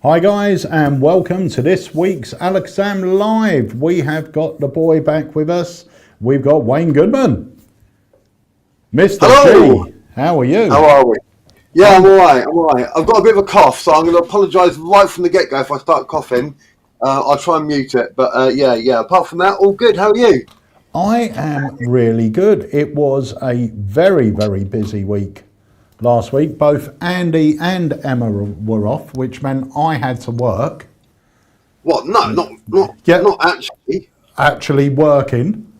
Hi guys, and welcome to this week's Alakazam Live. We have got the boy back with us. We've got Wayne Goodman. Mr. Hello. G, how are you? How are we? Yeah, I'm all right. I've got a bit of a cough, so I'm going to apologise right from the get-go if I start coughing. I'll try and mute it, but yeah. Apart from that, all good. How are you? I am really good. It was a very, very busy week last week. Both Andy and Emma were off, which meant I had to work. What? No, not actually. Actually working.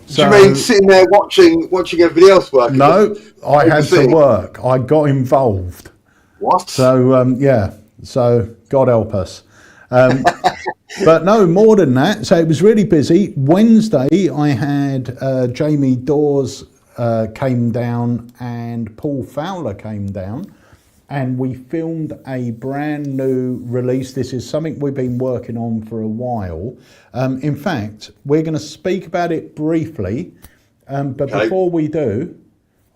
So, do you mean sitting there watching everybody else work? No, I had to work. I got involved. What? So, yeah. So, God help us. But no, more than that. So, it was really busy. Wednesday, I had Jamie Dawes came down and Paul Fowler came down. And we filmed a brand new release. This is something we've been working on for a while. In fact, we're going to speak about it briefly. But before we do,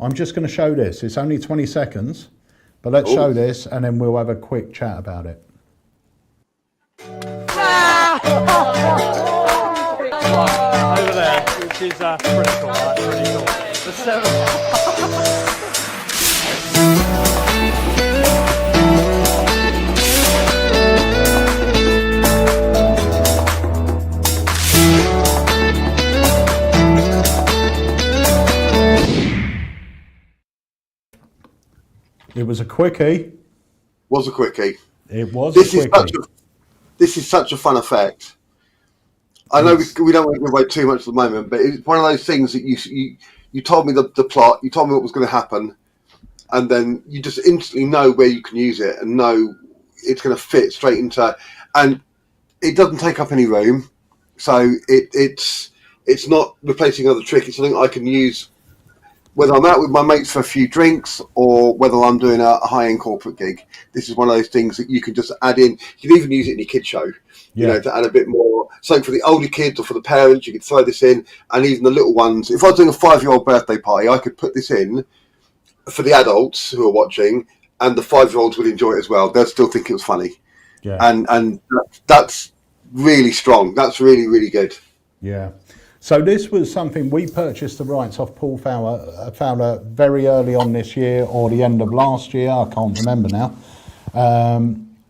I'm just going to show this. It's only 20 seconds. But let's show this and then we'll have a quick chat about it. Over there, which is pretty cool, right? Pretty cool. The 7. It was a quickie. Was a quickie. It was a quickie. This is such a fun effect. I know we don't want to give away too much at the moment, but it's one of those things that you told me the plot, you told me what was going to happen, and then you just instantly know where you can use it and know it's going to fit straight into, and it doesn't take up any room, so it's not replacing another trick. It's something I can use whether I'm out with my mates for a few drinks or whether I'm doing a high-end corporate gig. This is one of those things that you can just add in. You can even use it in your kid show, you know, to add a bit more. So for the older kids or for the parents, you could throw this in, and even the little ones. If I was doing a 5-year-old birthday party, I could put this in for the adults who are watching, and the 5-year-olds would enjoy it as well. They'll still think it was funny. Yeah. And that's really strong. That's really, really good. Yeah. So this was something we purchased the rights off Paul Fowler very early on this year or the end of last year. I can't remember now.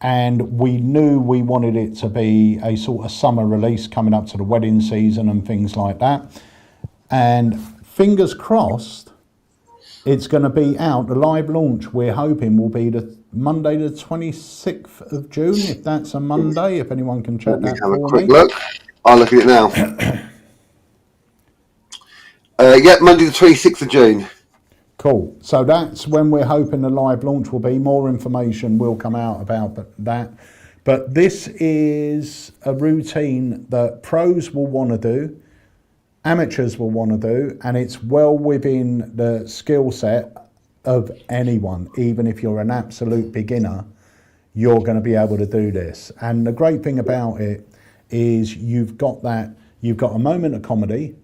And we knew we wanted it to be a sort of summer release coming up to the wedding season and things like that. And fingers crossed, it's going to be out. The live launch, we're hoping, will be the Monday the 26th of June, if that's a Monday, if anyone can check that for me. Have a quick look. I'll look at it now. Monday the 26th of June. Cool. So that's when we're hoping the live launch will be. More information will come out about that. But this is a routine that pros will want to do, amateurs will want to do, and it's well within the skill set of anyone. Even if you're an absolute beginner, you're going to be able to do this. And the great thing about it is you've got a moment of comedy,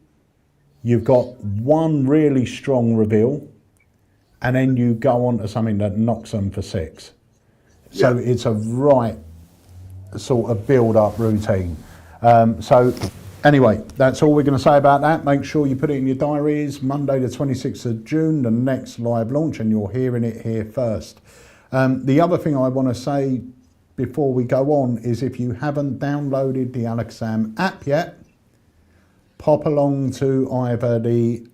you've got one really strong reveal, and then you go on to something that knocks them for 6. So it's a right sort of build-up routine. So anyway, that's all we're going to say about that. Make sure you put it in your diaries. Monday the 26th of June, the next live launch, and you're hearing it here first. The other thing I want to say before we go on is if you haven't downloaded the Alakazam app yet, pop along to either the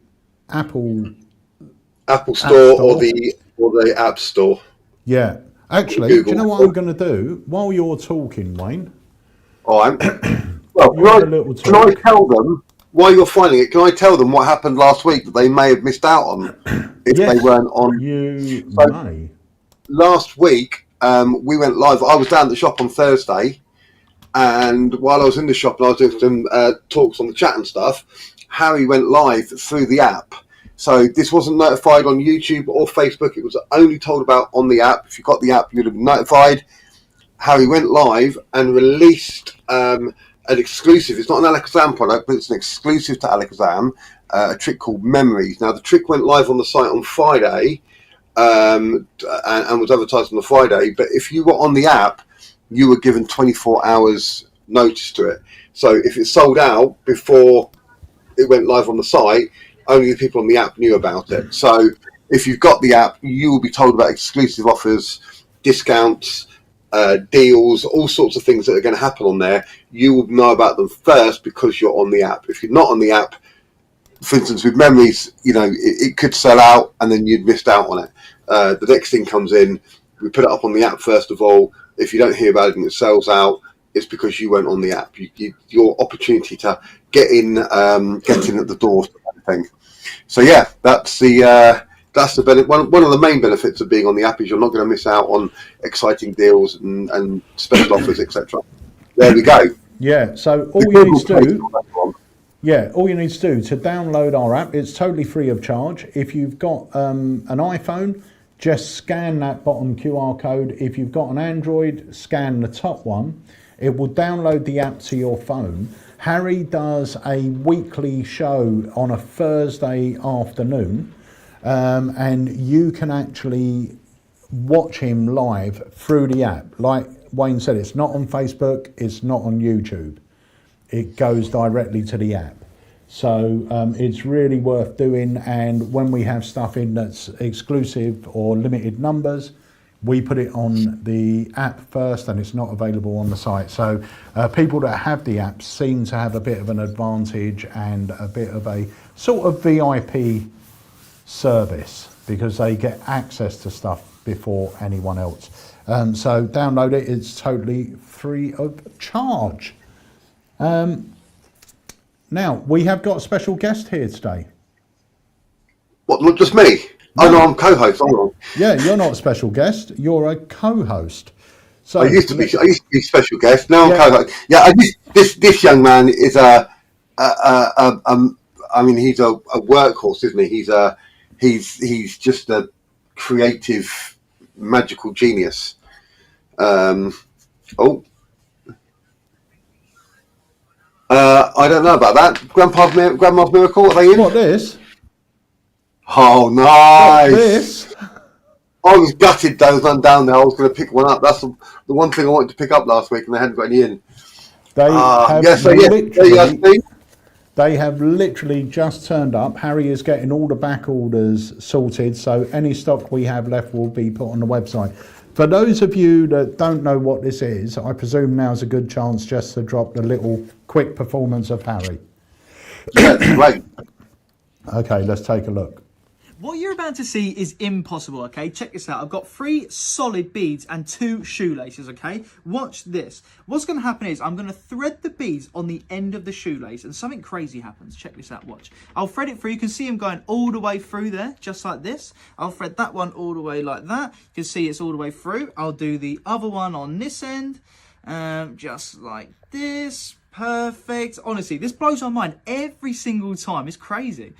Apple Store or the App Store. Yeah. Actually, do you know what I'm going to do while you're talking, Wayne? Well, can I tell them, while you're finding it, can I tell them what happened last week that they may have missed out on if they weren't on? You may. Last week, we went live. I was down at the shop on Thursday, and while I was in the shop and I was doing some talks on the chat and stuff, Harry went live through the app. So this wasn't notified on YouTube or Facebook. It was only told about on the app. If you got the app, you'd have been notified. Harry went live and released an exclusive. It's not an Alakazam product, but it's an exclusive to Alakazam, a trick called Memories. Now, the trick went live on the site on Friday and was advertised on the Friday. But if you were on the app, you were given 24 hours notice to it. So if it sold out before it went live on the site, only the people on the app knew about it. So if you've got the app, you will be told about exclusive offers, discounts, deals, all sorts of things that are going to happen on there. You will know about them first because you're on the app. If you're not on the app, for instance, with memories, it could sell out and then you'd missed out on it. The next thing comes in, we put it up on the app first of all. If you don't hear about it and it sells out, it's because you weren't on the app. Your opportunity to get in at the door, kind of thing. So yeah, that's the benefit. One of the main benefits of being on the app is you're not going to miss out on exciting deals and special offers, etc. There we go. Yeah. So all you need to do. Yeah, all you need to do to download our app, it's totally free of charge. If you've got an iPhone, just scan that bottom QR code. If you've got an Android, scan the top one. It will download the app to your phone. Harry does a weekly show on a Thursday afternoon, and you can actually watch him live through the app. Like Wayne said, it's not on Facebook, it's not on YouTube. It goes directly to the app. So it's really worth doing, and when we have stuff in that's exclusive or limited numbers, we put it on the app first and it's not available on the site. So people that have the app seem to have a bit of an advantage and a bit of a sort of VIP service because they get access to stuff before anyone else. So download it, it's totally free of charge. Now, we have got a special guest here today. What, not just me? No. Oh no, I'm co-host. Yeah, you're not a special guest, you're a co-host. So I used to be special guest. Now I'm co-host. Yeah, this young man is he's a workhorse, isn't he? He's just a creative, magical genius. I don't know about that. Grandma's Miracle, are they in? What, this? Oh, nice. What, this? I was gutted those one down there. I was going to pick one up. That's the one thing I wanted to pick up last week and they hadn't got any in. They have literally just turned up. Harry is getting all the back orders sorted, so any stock we have left will be put on the website. For those of you that don't know what this is, I presume now's a good chance just to drop the little quick performance of Harry. Yeah, right. Okay, let's take a look. What you're about to see is impossible, okay? Check this out. I've got 3 solid beads and 2 shoelaces, okay? Watch this. What's going to happen is I'm going to thread the beads on the end of the shoelace and something crazy happens. Check this out, watch. I'll thread it through. You can see them going all the way through there, just like this. I'll thread that one all the way like that. You can see it's all the way through. I'll do the other one on this end, just like this. Perfect. Honestly, this blows my mind every single time. It's crazy.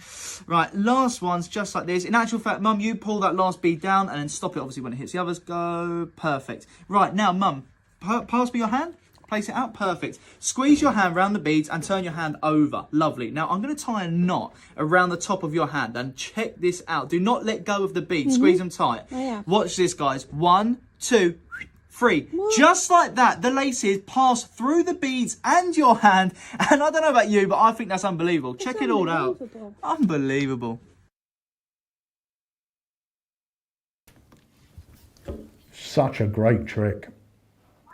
Right, last one's just like this. In actual fact, Mum, you pull that last bead down and then stop it, obviously, when it hits the others. Go. Perfect. Right, now, Mum, pass me your hand. Place it out. Perfect. Squeeze your hand around the beads and turn your hand over. Lovely. Now, I'm going to tie a knot around the top of your hand and check this out. Do not let go of the beads. Squeeze them tight. Oh, yeah. Watch this, guys. 1, 2, 3. What? Just like that, the laces pass through the beads and your hand. And I don't know about you, but I think that's unbelievable. Check it all out. Unbelievable. Such a great trick.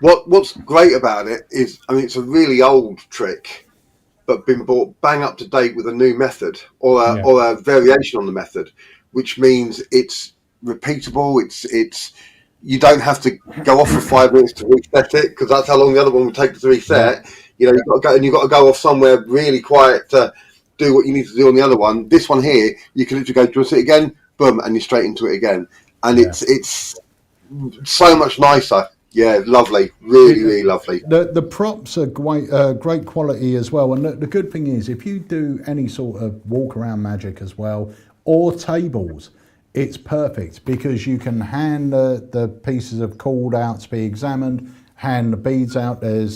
What's great about it is, I mean, it's a really old trick, but been brought bang up to date with a new method or a variation on the method, which means it's repeatable. It's you don't have to go off for 5 minutes to reset it, because that's how long the other one would take to reset. Yeah. You've got to go off somewhere really quiet to do what you need to do on the other one. This one here, you can literally go, do you want to see it again? Boom, and you're straight into it again. And it's so much nicer. Yeah, lovely. Really lovely. The props are great quality as well. And the good thing is, if you do any sort of walk around magic as well, or tables, it's perfect, because you can hand the pieces of cord out to be examined, hand the beads out, they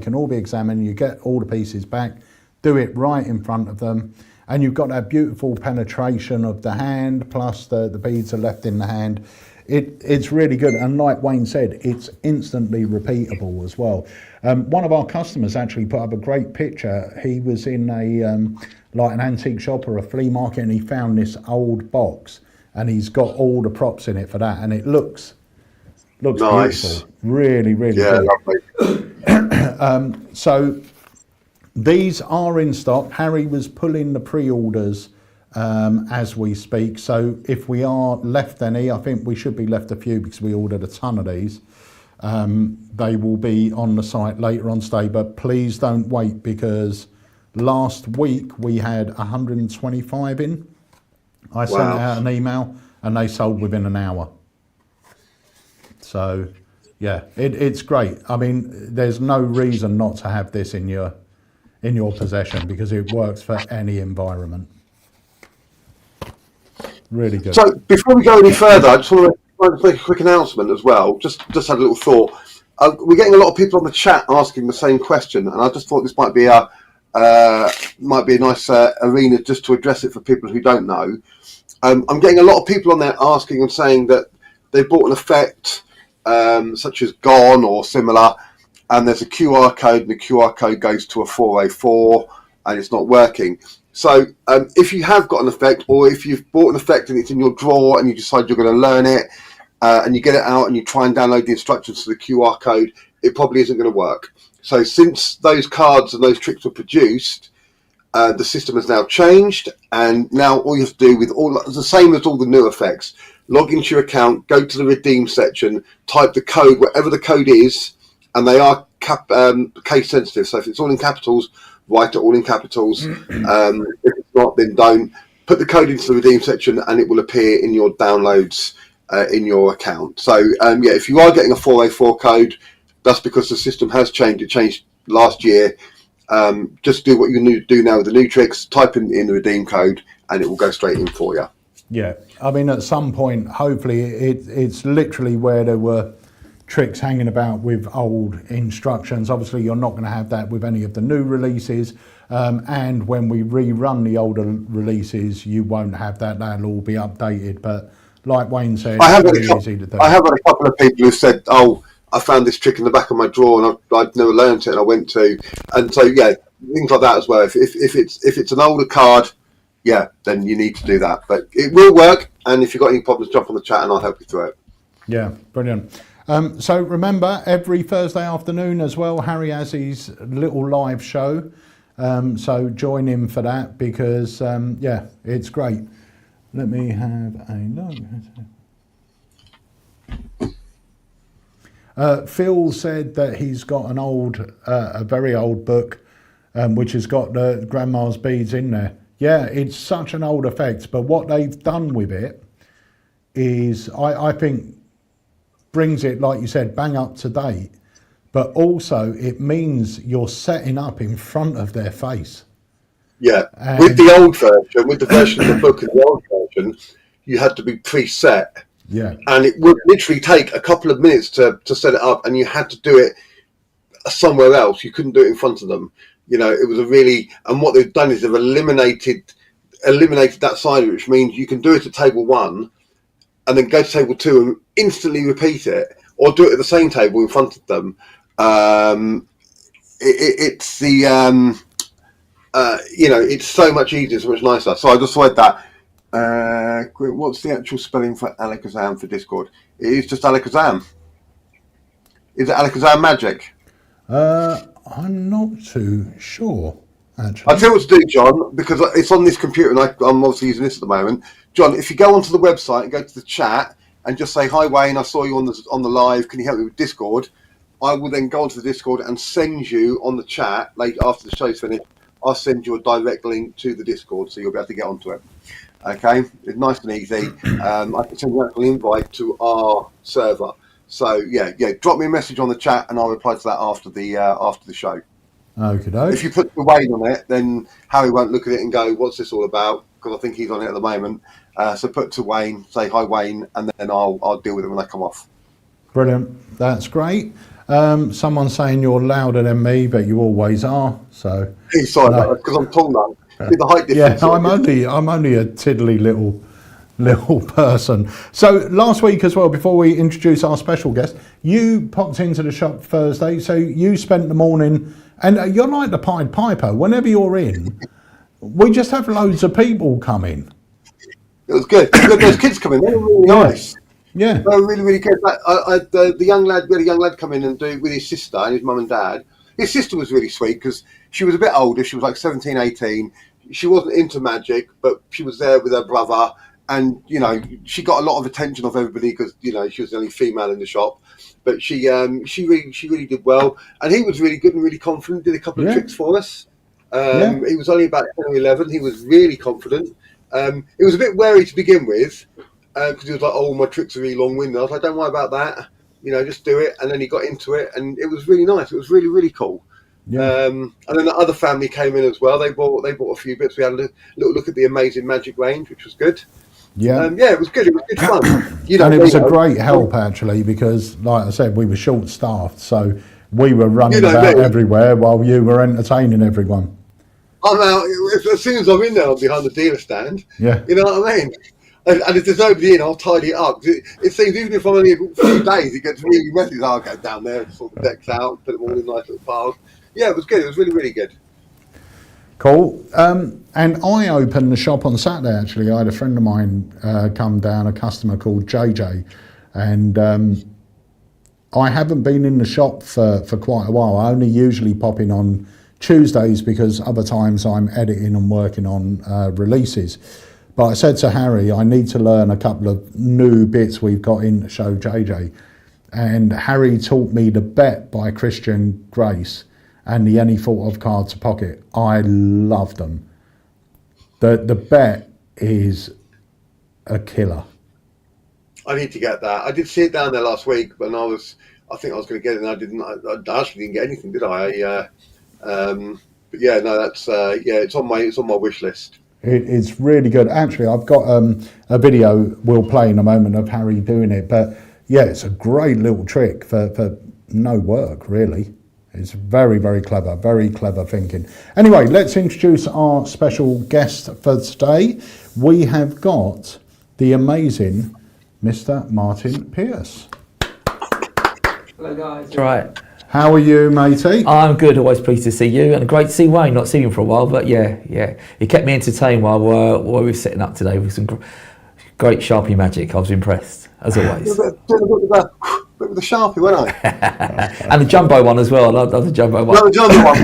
can all be examined, you get all the pieces back, do it right in front of them, and you've got that beautiful penetration of the hand, plus the beads are left in the hand. it's really good. And like Wayne said, it's instantly repeatable as well. One of our customers actually put up a great picture. He was in like an antique shop or a flea market, and he found this old box, and he's got all the props in it for that, and it looks Nice. beautiful. Really, really Yeah, good. lovely. So these are in stock. Harry was pulling the pre-orders as we speak. So if we are left any, I think we should be left a few because we ordered a ton of these. They will be on the site later on today, but please don't wait, because last week we had 125 in. I sent out an email and they sold within an hour. So yeah, it's great. I mean, there's no reason not to have this in your possession, because it works for any environment. Really good. So before we go any further, I just want to make a quick announcement as well. Just had a little thought. We're getting a lot of people on the chat asking the same question, and I just thought this might be a nice arena just to address it for people who don't know. I'm getting a lot of people on there asking and saying that they bought an effect such as Gone or similar, and there's a QR code, and the QR code goes to a 404 and it's not working. So if you have got an effect, or if you've bought an effect and it's in your drawer and you decide you're going to learn it, and you get it out and you try and download the instructions to the QR code, it probably isn't going to work. So since those cards and those tricks were produced, the system has now changed, and now all you have to do with the same as all the new effects, log into your account, go to the redeem section, type the code, whatever the code is, and they are case sensitive. So if it's all in capitals, write it all in capitals. If it's not, then don't. Put the code into the redeem section and it will appear in your downloads in your account. So if you are getting a 404 code, that's because the system has changed. It changed last year. Just do what you do now with the new tricks, type in the redeem code and it will go straight in for you. Yeah, I mean, at some point, hopefully, it's literally where there were tricks hanging about with old instructions. Obviously, you're not going to have that with any of the new releases. And when we rerun the older releases, you won't have that. That'll all be updated. But like Wayne said, it's very easy to do. I have had a couple of people who said, "Oh, I found this trick in the back of my drawer and I'd never learned it, and I went to," and so yeah, things like that as well. If it's an older card, yeah, then you need to do that. But it will work, and if you've got any problems, jump on the chat and I'll help you through it. Yeah, brilliant. So remember, every Thursday afternoon as well, Harry has his little live show. So join in for that, because yeah, it's great. Let me have a look. Phil said that he's got an a very old book, which has got the grandma's beads in there. Yeah, it's such an old effect, but what they've done with it is, I think, brings it, like you said, bang up to date, but also it means you're setting up in front of their face. Yeah, with the old version, with the version of the book and the old version, you had to be preset. Yeah, and it would literally take a couple of minutes to set it up, and you had to do it somewhere else. You couldn't do it in front of them. You know, it was and what they've done is they've eliminated that side of it, which means you can do it at table 1 and then go to table 2 and instantly repeat it, or do it at the same table in front of them. It's so much easier, so much nicer. So I just read that. What's the actual spelling for Alakazam for Discord? It is just Alakazam. Is it Alakazam Magic? I'm not too sure, actually. I'll tell you what to do, John, because it's on this computer and I'm obviously using this at the moment. John, if you go onto the website and go to the chat and just say, "Hi Wayne, I saw you on the live, can you help me with Discord?" I will then go onto the Discord and send you on the chat, like after the show's finished, I'll send you a direct link to the Discord so you'll be able to get onto it. Okay, it's nice and easy. I can send you an invite to our server. So yeah, drop me a message on the chat and I'll reply to that after the show. Okay. If you put the Wayne on it, then Harry won't look at it and go, "What's this all about?" Because I think he's on it at the moment. So put to Wayne, say "Hi Wayne," and then I'll deal with it when they come off. Brilliant. That's great. Someone's saying you're louder than me, but you always are. So Sorry about that, because I'm tall now. See the height difference. Yeah, I'm only a tiddly little little person. So last week as well, before we introduce our special guest, you popped into the shop Thursday. So you spent the morning, and you're like the Pied Piper. Whenever you're in, we just have loads of people come in. It was good. Those kids come in. They were really nice. Yeah. They were really, really good. The young lad, we had a young lad come in and do with his sister and his mum and dad. His sister was really sweet because she was a bit older. She was like 17, 18. She wasn't into magic, but she was there with her brother. And, you know, she got a lot of attention of everybody because, you know, she was the only female in the shop. But she really did well. And he was really good and really confident, did a couple of tricks for us. He was only about 10 or 11. He was really confident. It was a bit wary to begin with because he was like, oh, my tricks are really long-winded. I was like, don't worry about that. You know, just do it. And then he got into it and it was really nice. It was really, really cool. Yeah. And then the other family came in as well. They bought a few bits. We had a little look at the Amazing Magic range, which was good. Yeah. It was good. It was good fun. You know, and it was a great help, actually, because, like I said, we were short-staffed. So we were running about everywhere while you were entertaining everyone. I'm out. As soon as I'm in there, I'm behind the dealer stand. Yeah. You know what I mean? And if there's nobody in, I'll tidy it up. It seems even if I'm only a few days, it gets really messy. I'll go down there, sort the decks out, put them all in nice little piles. Yeah, it was good. It was really, really good. Cool. And I opened the shop on Saturday, actually. I had a friend of mine come down, a customer called JJ. And I haven't been in the shop for quite a while. I only usually pop in on Tuesdays because other times I'm editing and working on releases. But I said to Harry, I need to learn a couple of new bits we've got in to show JJ. And Harry taught me the Bet by Christian Grace and the Any Thought Of card to pocket. I love them. The Bet is a killer. I need to get that. I did see it down there last week, but I think I was going to get it, and I didn't. I actually didn't get anything, did I? But yeah, no, that's it's on my wish list. It's really good. Actually, I've got a video we'll play in a moment of Harry doing it. But yeah, it's a great little trick for no work, really. It's very, very clever thinking. Anyway, let's introduce our special guest for today. We have got the amazing Mr. Martin Pierce. Hello, guys. Right. How are you, matey? I'm good. Always pleased to see you, and great to see Wayne. Not seen him for a while, but yeah, he kept me entertained while we were setting up today with some great Sharpie magic. I was impressed, as always. With the Sharpie, wasn't I? And the jumbo one as well. I love the jumbo one. No, the jumbo one.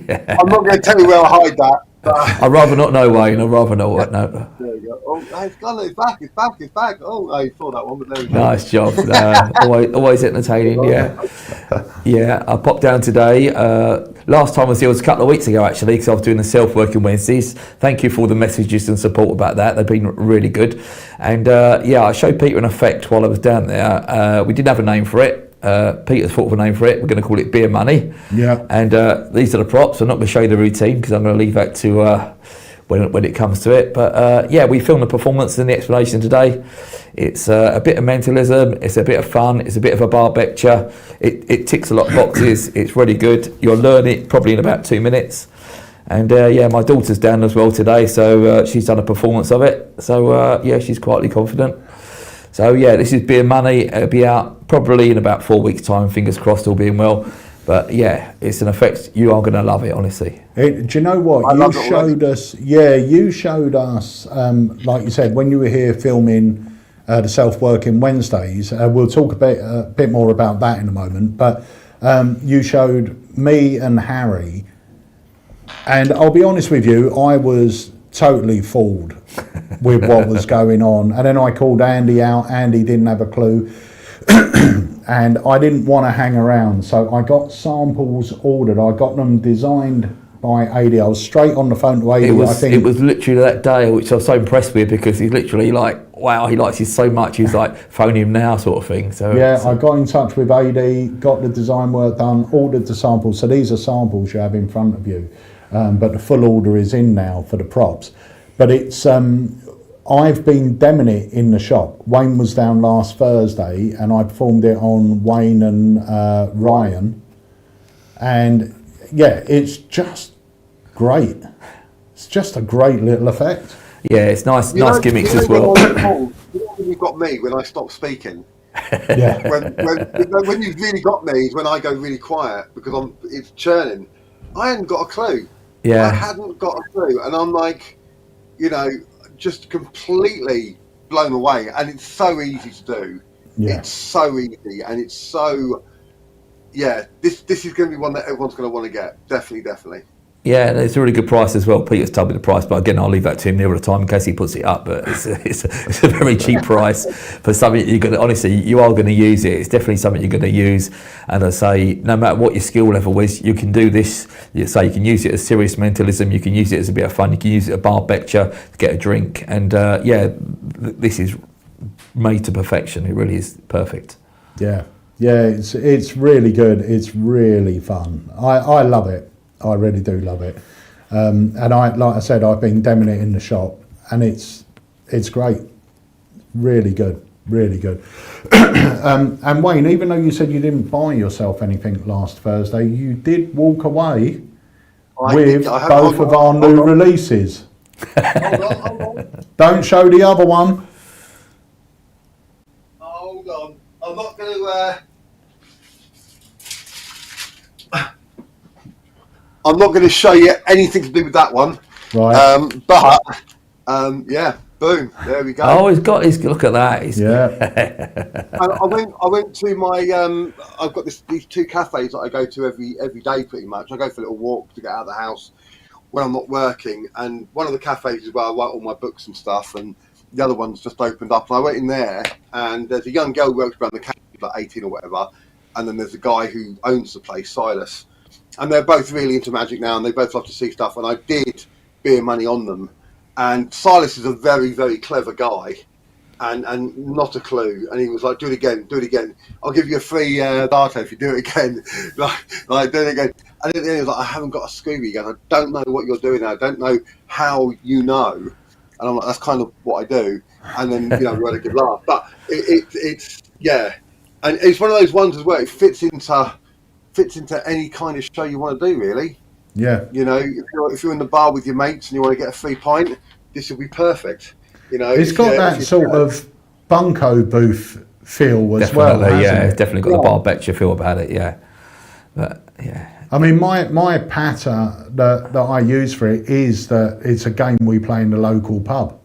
Yeah, I'm not going to tell you where I hide that. I'd rather not know, Wayne. I'd rather not know. There you go. Oh, it's gone. It's back. Oh, I saw that one, but there we go. Nice job. Always entertaining. Yeah. I popped down today. Last time I was here was a couple of weeks ago, actually, because I was doing the self-working Wednesdays. Thank you for all the messages and support about that. They've been really good. And I showed Peter an effect while I was down there. We didn't have a name for it. Peter's thought of a name for it. We're going to call it Beer Money. Yeah. And these are the props. I'm not going to show you the routine because I'm going to leave that to when it comes to it. But we filmed the performance and the explanation today. It's a bit of mentalism. It's a bit of fun. It's a bit of a bar lecture. It ticks a lot of boxes. It's really good. You'll learn it probably in about 2 minutes. And my daughter's down as well today, so she's done a performance of it. So she's quietly confident. So this is Beer Money. It'll be out probably in about 4 weeks' time. Fingers crossed, all being well. But it's an effect. You are going to love it, honestly. Do you know what? You showed us. Yeah, you showed us. Like you said, when you were here filming the self-working Wednesdays. We'll talk a bit more about that in a moment. But you showed me and Harry, and I'll be honest with you, I was totally fooled with what was going on. And then I called Andy out. Andy didn't have a clue. And I didn't want to hang around. So I got samples ordered. I got them designed by AD. I was straight on the phone to AD. It was literally that day, which I was so impressed with, because he's literally like, wow, he likes you so much. He's like, phone him now sort of thing. So I got in touch with AD, got the design work done, ordered the samples. So these are samples you have in front of you. But the full order is in now for the props. But it's I've been demming it in the shop. Wayne was down last Thursday, and I performed it on Wayne and Ryan. And it's just great. It's just a great little effect. Yeah, it's nice gimmicks as well. When you've got me when I stop speaking. Yeah. when you've really got me is when I go really quiet because it's churning. I hadn't got a clue. Yeah. I hadn't got a clue, and I'm like, just completely blown away. And it's so easy to do. Yeah. It's so easy, and it's so. Yeah, this is going to be one that everyone's going to want to get. Definitely. Yeah, and it's a really good price as well. Peter's told me the price, but again, I'll leave that to him nearer the time in case he puts it up. But it's a very cheap price for something you're going to, honestly, you are going to use it. It's definitely something you're going to use. And I say, no matter what your skill level is, you can do this. You can use it as serious mentalism. You can use it as a bit of fun. You can use it as a bar becture to get a drink. And this is made to perfection. It really is perfect. Yeah, it's really good. It's really fun. I love it. I really do love it, and like I said, I've been demming it in the shop, and it's great, really good. And Wayne, even though you said you didn't buy yourself anything last Thursday, you did walk away with both of our new releases. Hold on. Don't show the other one. Hold on. I'm not going to. I'm not going to show you anything to do with that one. Right. Yeah, boom. There we go. Oh, he's got his look at that. I went to my. I've got these two cafes that I go to every day, pretty much. I go for a little walk to get out of the house when I'm not working, and one of the cafes is where I write all my books and stuff, and the other one's just opened up. And I went in there, and there's a young girl who works around the cafe, like 18 or whatever, and then there's a guy who owns the place, Silas. And they're both really into magic now, and they both love to see stuff. And I did beer money on them. And Silas is a very, very clever guy, and not a clue. And he was like, "Do it again. I'll give you a free latte if you do it again." like do it again. And then he was like, "I haven't got a Scooby." He goes, "I don't know what you're doing. I don't know how you know." And I'm like, "That's kind of what I do." And then we had a good laugh. But it's and it's one of those ones as well. It fits into any kind of show you want to do, really. Yeah. If you're in the bar with your mates and you want to get a free pint, this will be perfect. It's got that sort of bunko booth feel as Definitely, well. Yeah, it's definitely got the bar becture feel about it. Yeah, but yeah. I mean, my patter that I use for it is that it's a game we play in the local pub.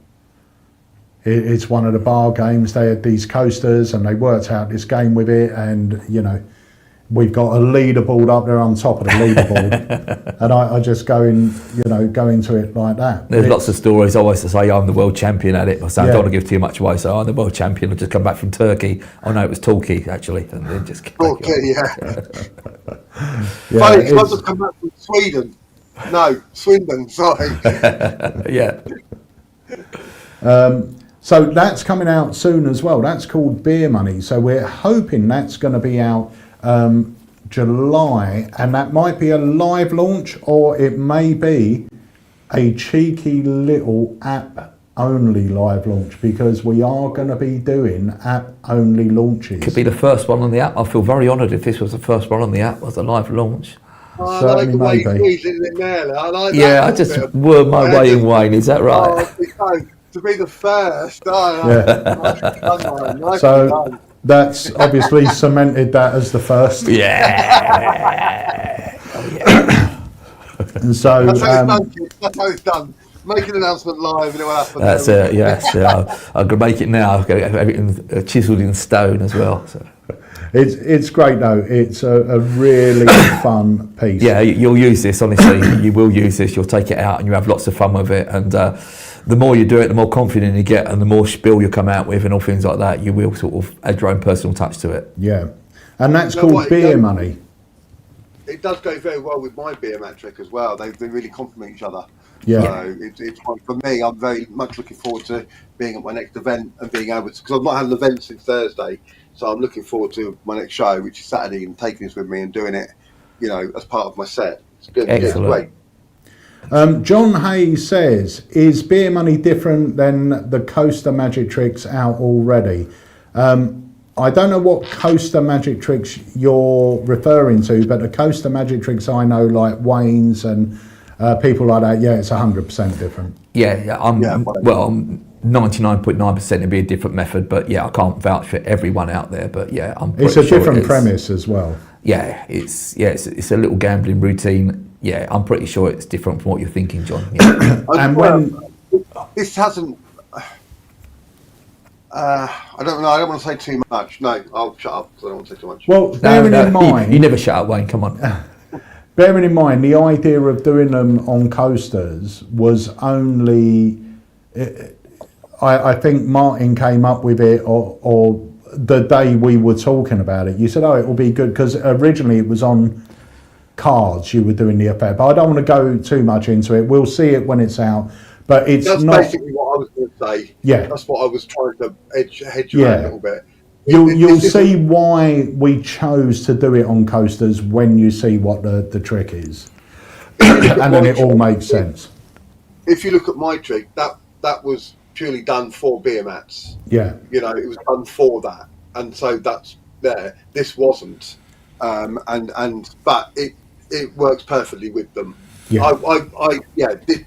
It's one of the bar games. They had these coasters and they worked out this game with it, and we've got a leaderboard up there on top of the leaderboard, and I just go into it like that. There's lots of stories. I always say I'm the world champion at it. I don't want to give too much away, so I'm the world champion. I just come back from Turkey. Oh no, it was Torquay actually, and then just Torquay, Funny, I just come back from Sweden. No, Swindon. Sorry. Yeah. So that's coming out soon as well. That's called Beer Money. So we're hoping that's going to be out July, and that might be a live launch, or it may be a cheeky little app only live launch, because we are going to be doing app only launches. Could be the first one on the app. I feel very honoured if this was the first one on the app was a live launch. Certainly maybe. I like I just word my way in, Wayne. Is that right? To be the first. So that's obviously cemented that as the first. Yeah. And so that's how it's done. Make an announcement live and it will happen. That's it. Yes. I'm gonna make it now. I've got everything chiseled in stone as well. So. It's great though. It's a really fun piece. Yeah, you'll use this. Honestly, you will use this. You'll take it out and you have lots of fun with it. And the more you do it, the more confident you get, and the more spiel you come out with, and all things like that. You will sort of add your own personal touch to it. Yeah, and that's called Beer Money. It does go very well with my beer metric as well. They really complement each other. Yeah. So it's fun. For me, I'm very much looking forward to being at my next event and being able to, because I've not had an event since Thursday. So I'm looking forward to my next show, which is Saturday, and taking this with me and doing it, as part of my set. It's good. Excellent. It's great. John Hayes says, is Beer Money different than the Coaster Magic Tricks out already? I don't know what Coaster Magic Tricks you're referring to, but the Coaster Magic Tricks I know, like Wayne's and people like that, yeah, it's 100% different. Yeah, I'm 99.9% it'd be a different method, but yeah, I can't vouch for everyone out there, but yeah, I'm pretty It's a sure different premise as well. Yeah, it's a little gambling routine. Yeah, I'm pretty sure it's different from what you're thinking, John. Yeah. And when this hasn't, I don't know. I don't want to say too much. No, I'll shut up because I don't want to say too much. well, bearing in mind, you never shut up, Wayne. Come on. bearing in mind, the idea of doing them on coasters was only, I think Martin came up with it, or the day we were talking about it. You said, "Oh, it will be good," because originally it was on cards. You were doing the effect, but I don't want to go too much into it. We'll see it when it's out. But it's That's not basically what I was going to say. Yeah. That's what I was trying to hedge you out a little bit. You'll see why we chose to do it on coasters when you see what the trick is, and then it all makes sense. If you look at my trick, that was purely done for beer mats. Yeah, You know, it was done for that, and so that's there. This wasn't, but it works perfectly with them. Yeah.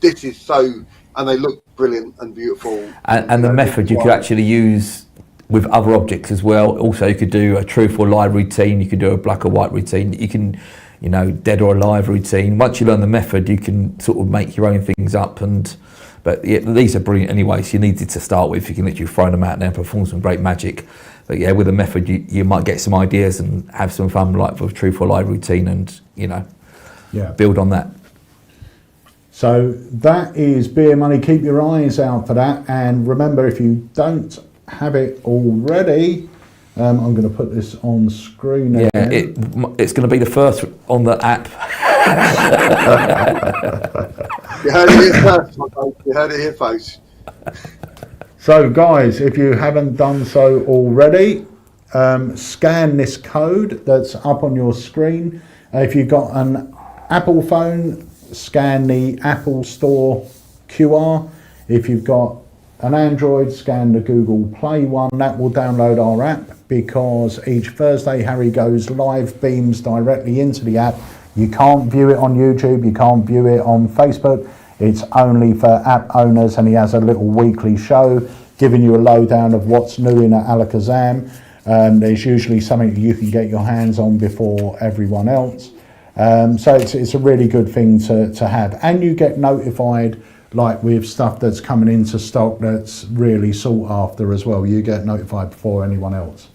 This is so, and they look brilliant and beautiful. And the method you could actually use with other objects as well. Also, you could do a truth or lie routine. You could do a black or white routine. You can, dead or alive routine. Once you learn the method, you can sort of make your own things up. But yeah, these are brilliant anyway. So you needed to start with. You can literally throw them out there and perform some great magic. But yeah, with a method, you might get some ideas and have some fun, like with truth or lie routine, and build on that. so that is beer money. Keep your eyes out for that, and remember, if you don't have it already, I'm going to put this on screen again. Yeah, it's going to be the first on the app. You heard it here first, my folks. You heard it here, folks. So guys, if you haven't done so already, scan this code that's up on your screen. If you've got an Apple phone, scan the Apple Store QR. If you've got an Android, scan the Google Play one. That will download our app, because each Thursday Harry goes live, beams directly into the app. You can't view it on YouTube, you can't view it on Facebook. It's only for app owners, and he has a little weekly show giving you a lowdown of what's new in Alakazam. There's usually something you can get your hands on before everyone else. So it's a really good thing to have. And you get notified, like with stuff that's coming into stock that's really sought after as well. You get notified before anyone else.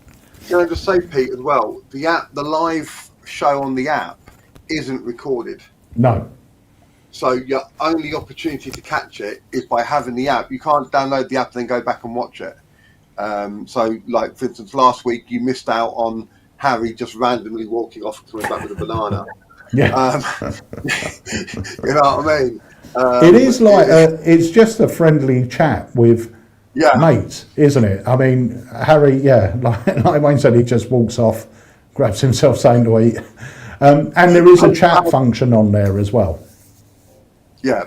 Can I just say, Pete, as well, the live show on the app isn't recorded. No. So your only opportunity to catch it is by having the app. You can't download the app and then go back and watch it. So, like, for instance, last week you missed out on Harry just randomly walking off and coming back with a banana. Yeah. You know what I mean? It is like it's just a friendly chat with mates, isn't it? I mean, Harry, like Wayne said, he just walks off, grabs himself something to eat. And there is a chat function on there as well. Yeah.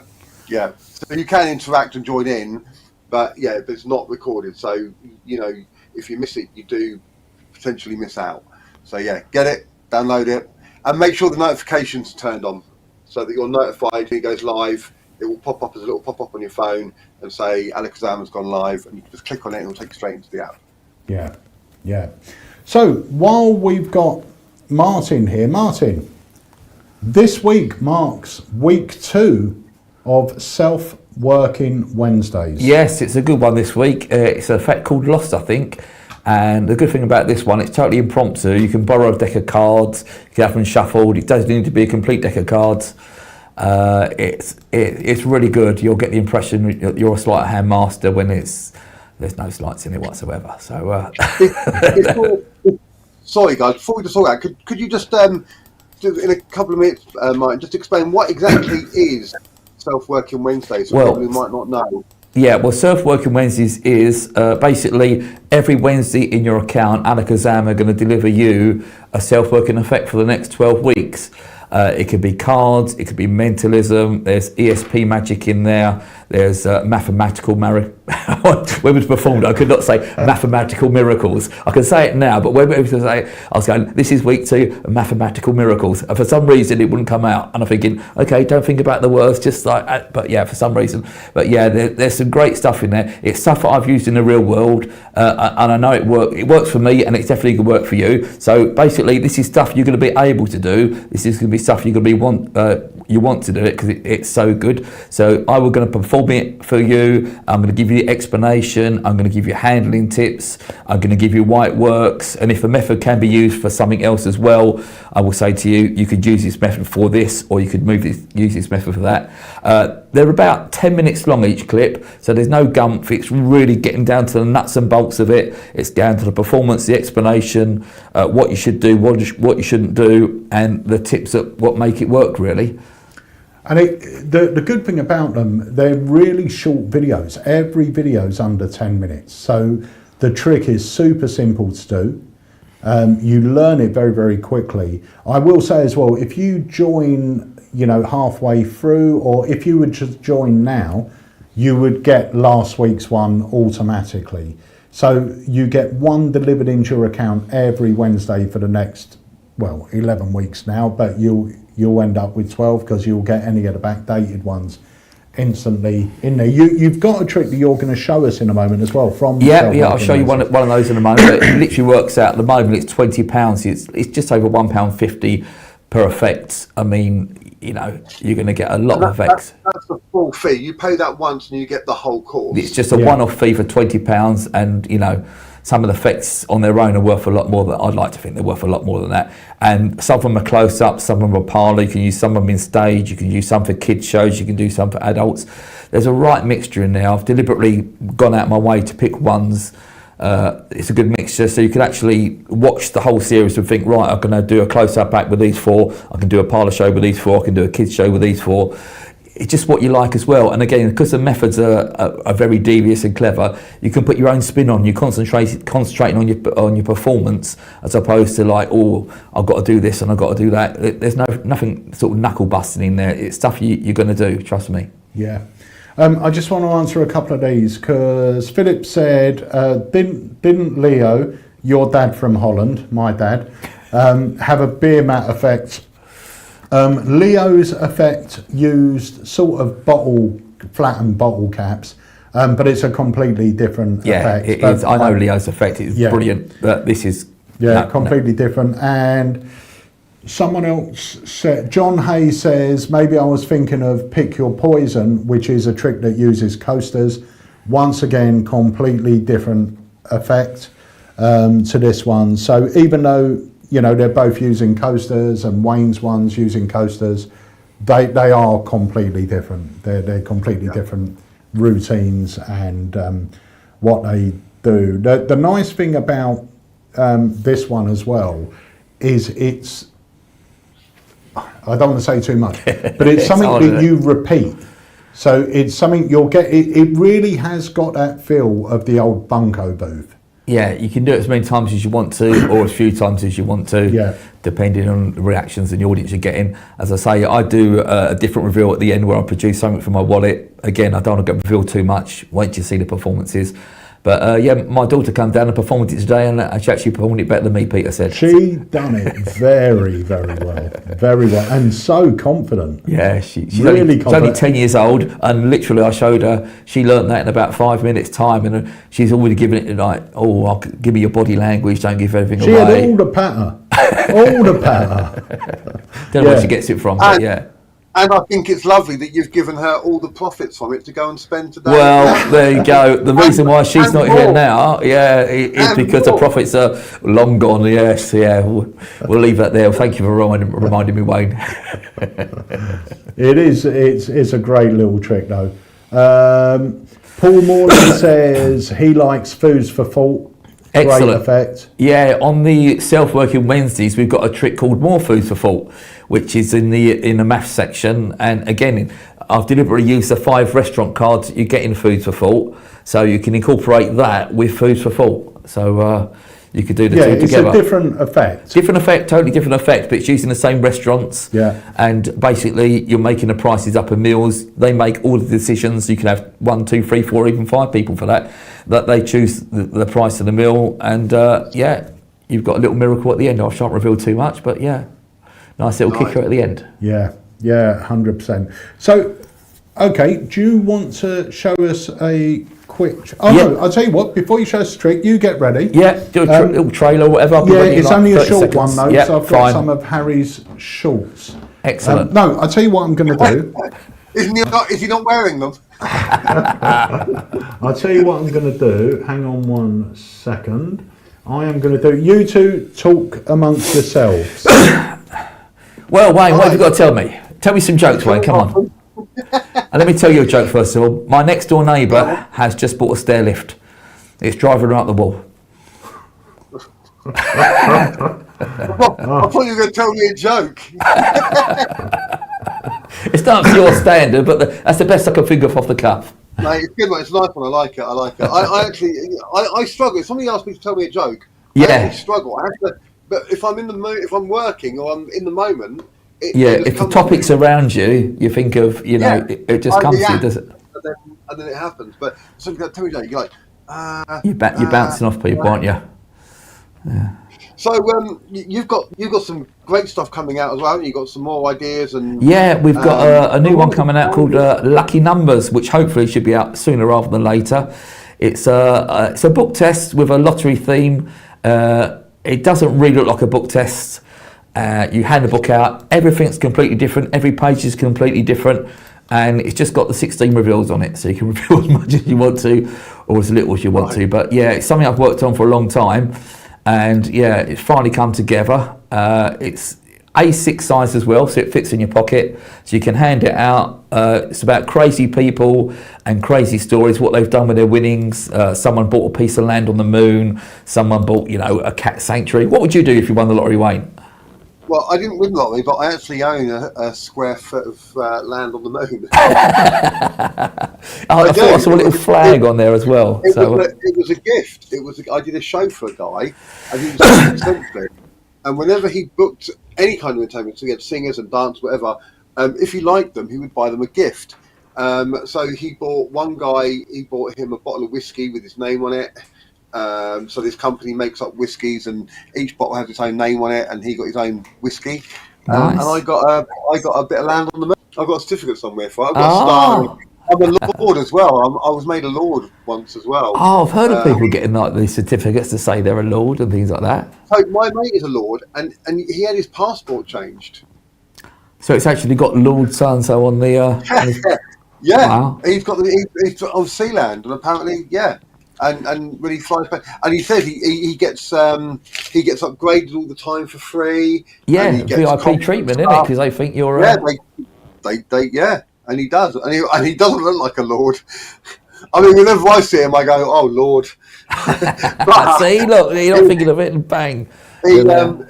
So you can interact and join in, but it's not recorded. So, if you miss it, you do potentially miss out. So get it, download it, and make sure the notifications are turned on so that you're notified when it goes live. It will pop up as a little pop-up on your phone and say Alakazam has gone live, and you can just click on it and it'll take you straight into the app. Yeah. So while we've got Martin here, Martin, this week marks week 2 of Self-Working Wednesdays. Yes, it's a good one this week. It's an effect called Lost, I think. And the good thing about this one, it's totally impromptu. You can borrow a deck of cards, you can have them shuffled. It doesn't need to be a complete deck of cards. It's really good. You'll get the impression that you're a sleight of hand master when there's no sleights in it whatsoever. So, sorry guys, before we just talk about it, could you just in a couple of minutes, Martin, just explain what exactly is Self-Working Wednesdays? So people who might not know. Yeah, well, Self-Working Wednesdays is basically every Wednesday in your account, Alakazam are going to deliver you a self-working effect for the next 12 weeks. It could be cards, it could be mentalism, there's ESP magic in there, there's mathematical when it was performed, I could not say mathematical miracles. I can say it now, but when it was say, I was going, this is week 2, mathematical miracles. And for some reason, it wouldn't come out. And I'm thinking, okay, don't think about the words, just like, but yeah, for some reason. But yeah, there's some great stuff in there. It's stuff that I've used in the real world, and I know it works for me, and it's definitely going to work for you. So basically, this is stuff you're going to be able to do. This is going to be stuff you're going to be you want to do it because it's so good. So I was going to perform it for you. I'm going to give you the explanation. I'm going to give you handling tips. I'm going to give you why it works. And if a method can be used for something else as well, I will say to you, you could use this method for this, or you could use this method for that. They're about 10 minutes long each clip, so there's no gumph. It's really getting down to the nuts and bolts of it. It's down to the performance, the explanation, what you should do, what you shouldn't do, and the tips that what make it work really. And the good thing about them, they're really short videos. Every video is under 10 minutes. So the trick is super simple to do. You learn it very, very quickly. I will say as well, if you join, halfway through, or if you would just join now, you would get last week's one automatically. So you get one delivered into your account every Wednesday for the next, 11 weeks now, but you'll end up with 12 because you'll get any of the backdated ones instantly in there. You've got a trick that you're going to show us in a moment as well. I'll show you one of those in a moment. It literally works out at the moment. It's £20. It's just over £1.50 per effect. I mean, you're going to get a lot of effects. That's the full fee. You pay that once and you get the whole course. It's just a one-off fee for £20, and some of the effects on their own are worth a lot more than I'd like to think they're worth a lot more than that. And some of them are close up, some of them are parlour. You can use some of them in stage. You can use some for kids shows. You can do some for adults. There's a right mixture in there. I've deliberately gone out of my way to pick ones. It's a good mixture, so you can actually watch the whole series and think, right, I'm going to do a close-up act with these 4. I can do a parlour show with these 4. I can do a kids show with these 4. It's just what you like as well. And again, because the methods are very devious and clever, you can put your own spin on. You're concentrating on your performance, as opposed to like, oh, I've got to do this and I've got to do that. There's nothing sort of knuckle busting in there. It's stuff you're going to do. Trust me. Yeah. I just want to answer a couple of these because Philip said, didn't Leo, your dad from Holland, my dad, have a beer mat effect? Leo's effect used sort of flattened bottle caps, but it's a completely different effect. It is. I know Leo's effect is brilliant, but this is completely different. And someone else said, John Hay says, maybe I was thinking of Pick Your Poison, which is a trick that uses coasters. Once again, completely different effect to this one. So even though they're both using coasters, and Wayne's one's using coasters, they are completely different. They're completely different routines and what they do. The nice thing about this one as well is it's, I don't want to say too much, but it's something that you repeat. So it's something you'll get, it really has got that feel of the old bunco booth. Yeah, you can do it as many times as you want to, or as few times as you want to, depending on the reactions and the audience you're getting. As I say, I do a different reveal at the end where I produce something from my wallet. Again, I don't want to reveal too much. Wait till you see the performances. But my daughter came down and performed it today, and she actually performed it better than me, Peter said. She done it very, very well. Very well. And so confident. Yeah, she's really she's only 10 years old, and literally I showed her, she learnt that in about 5 minutes time, and she's already giving it like, give me your body language, don't give everything away. She had all the patter. All the patter. Don't know where she gets it from, but yeah. And I think it's lovely that you've given her all the profits from it to go and spend today. Well, there you go. The reason why she's not here now, is because the profits are long gone. Yes, we'll leave that there. Thank you for reminding me, Wayne. It is. It's a great little trick, though. Paul Morley says he likes Foods for Thought. Excellent. Great effect. Yeah, on the Self-Working Wednesdays, we've got a trick called More Foods for Thought, which is in the maths section. And again, I've deliberately used the 5 restaurant cards that you get in Foods for Thought, so you can incorporate that with Foods for Thought. So You could do the Yeah, two it's together. a different effect. Different effect, totally different effect, but it's using the same restaurants. Yeah. And basically, you're making the prices up in meals. They make all the decisions. You can have 1, 2, 3, 4, even 5 people for that. That they choose the price of the meal, and yeah, you've got a little miracle at the end. I shan't reveal too much, but yeah, nice little kicker at the end. Yeah, 100%. So, okay, do you want to show us a quick... No, I'll tell you what, before you show us the trick, you get ready. Yeah, do a little trailer or whatever. I'll be Yeah, ready in it's like only a 30 short seconds. one though, Yeah, so I've got fine. some of Harry's shorts. Excellent. No, I'll tell you what I'm going to do. Is he not wearing them? I'll tell you what I'm going to do. Hang on 1 second. I am going to do... You two talk amongst yourselves. Well, Wayne, what have you got to tell me? Tell me some jokes, Wayne, come on. And let me tell you a joke first of all. My next door neighbour has just bought a stair lift. It's driving her up the wall. I thought you were going to tell me a joke. It's not up to your standard, but that's the best I can think of off the cuff. Mate, it's a good one. It's a nice one. I like it. I actually struggle. If somebody asks me to tell me a joke, I actually struggle. I have to, but if I'm in the mood, if I'm working or I'm in the moment, if the topic's around you, you think of, it just comes to you, does it? And then it happens. But somebody tell me a joke, you're like, you're bouncing off people, aren't you? Yeah. So you've got some great stuff coming out as well. You've got some more ideas and We've got a new one coming out called Lucky Numbers, which hopefully should be out sooner rather than later. It's a book test with a lottery theme. It doesn't really look like a book test. You hand the book out, everything's completely different. Every page is completely different, and it's just got the 16 reveals on it, so you can reveal as much as you want to, or as little as you want to. But yeah, it's something I've worked on for a long time. And yeah, it's finally come together. It's A6 size as well, so it fits in your pocket, so you can hand it out. It's about crazy people and crazy stories, what they've done with their winnings. Someone bought a piece of land on the moon. Someone bought, a cat sanctuary. What would you do if you won the lottery, Wayne? Well, I didn't win the lottery, but I actually own a square foot of land on the moon. I thought I saw a little flag on there as well. It was a gift. I did a show for a guy, and he was eccentric. And whenever he booked any kind of entertainment, so he had singers and dance, whatever, if he liked them, he would buy them a gift. So he bought one guy. He bought him a bottle of whiskey with his name on it. So this company makes up whiskies, and each bottle has its own name on it, and he got his own whiskey. Nice. And I got a bit of land on the moon. I've got a certificate somewhere for it. I've got a star. I'm a lord as well. I was made a lord once as well. Oh, I've heard of people getting like these certificates to say they're a lord and things like that. So my mate is a lord, and he had his passport changed. So it's actually got Lord so and so on the. Yeah, wow. He's got he's on Sealand, and apparently, yeah. And when he flies back, and he says he gets upgraded all the time for free. Yeah, and he gets VIP treatment, isn't it? Because they think you're. Yeah, and he does, and he doesn't look like a lord. I mean, whenever I see him, I go, "Oh Lord." See, look, you're not thinking of it, and bang. No,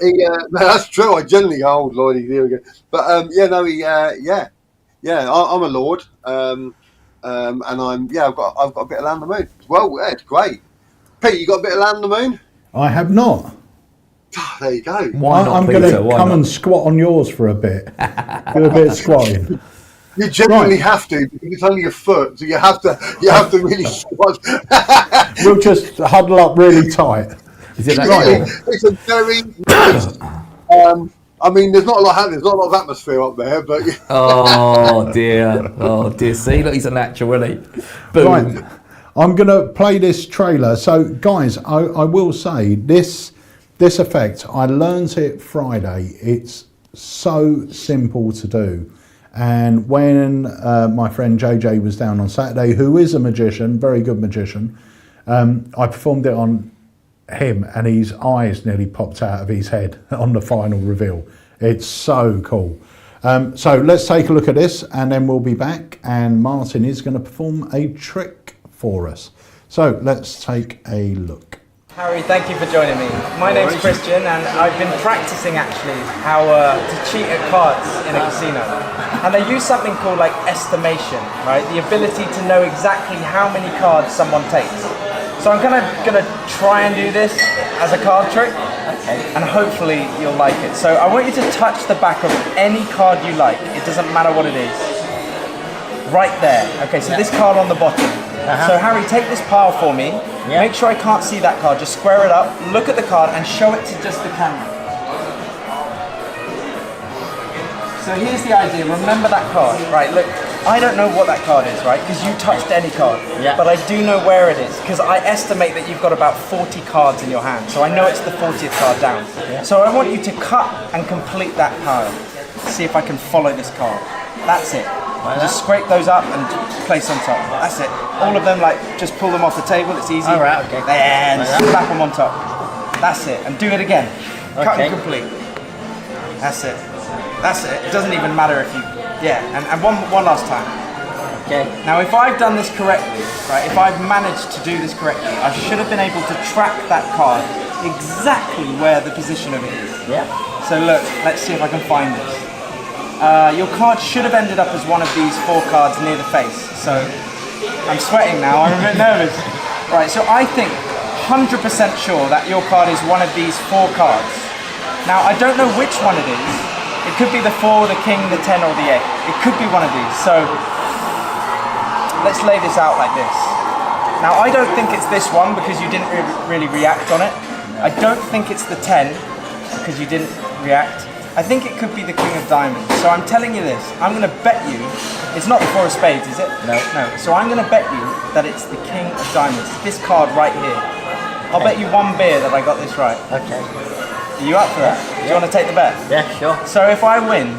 that's true. I generally go, "Oh Lord, here we go." But I'm a lord. And I've got a bit of land on the moon. Well, yeah, it's great. Pete, you got a bit of land on the moon? I have not. There you go. Why not, I'm going to come and squat on yours for a bit. Do a bit of squatting. You genuinely have to, because it's only a foot, so you have to really squat. We'll just huddle up really tight. Is it that right? It's a very I mean, there's not a lot of atmosphere up there, but Oh dear. See, look, he's a natural, isn't he? Boom. Right, I'm going to play this trailer. So, guys, I will say this effect, I learned it Friday. It's so simple to do. And when my friend JJ was down on Saturday, who is a magician, very good magician, I performed it on him, and his eyes nearly popped out of his head on the final reveal. It's so cool. So let's take a look at this, and then we'll be back, and Martin is going to perform a trick for us. So let's take a look. Harry, thank you for joining me. My name's Christian, and I've been practicing actually how to cheat at cards in a casino. And they use something called like estimation, right? The ability to know exactly how many cards someone takes. So I'm gonna try and do this as a card trick, and hopefully you'll like it. So I want you to touch the back of any card you like. It doesn't matter what it is. Right there. Okay, so this card on the bottom. So Harry, take this pile for me. Make sure I can't see that card. Just square it up, look at the card, and show it to just the camera. So here's the idea. Remember that card, right? Look, I don't know what that card is, right? Because you touched any card. But I do know where it is, because I estimate that you've got about 40 cards in your hand. So I know it's the 40th card down. So I want you to cut and complete that pile. See if I can follow this card. That's it. Just scrape those up and place on top. That's it. All of them, like, just pull them off the table. It's easy. All right, okay. And slap them on top. That's it. And do it again. Cut and complete. That's it. That's it. It doesn't even matter if you... Yeah, and one last time. Okay. Now, if I've done this correctly, right, if I've managed to do this correctly, I should have been able to track that card exactly where the position of it is. Yeah. So look, let's see if I can find this. Your card should have ended up as one of these 4 cards near the face. So I'm sweating now, I'm a bit nervous. Right, so I think 100% sure that your card is one of these 4 cards. Now, I don't know which one it is. It could be the 4, the king, the 10, or the 8. It could be one of these. So let's lay this out like this. Now, I don't think it's this one because you didn't really react on it. I don't think it's the 10 because you didn't react. I think it could be the king of diamonds. So I'm telling you this. I'm going to bet you. It's not the 4 of spades, is it? No. No. So I'm going to bet you that it's the king of diamonds. This card right here. I'll bet you 1 beer that I got this right. Okay. Are you up for that? Do you want to take the bet? Yeah, sure. So if I win,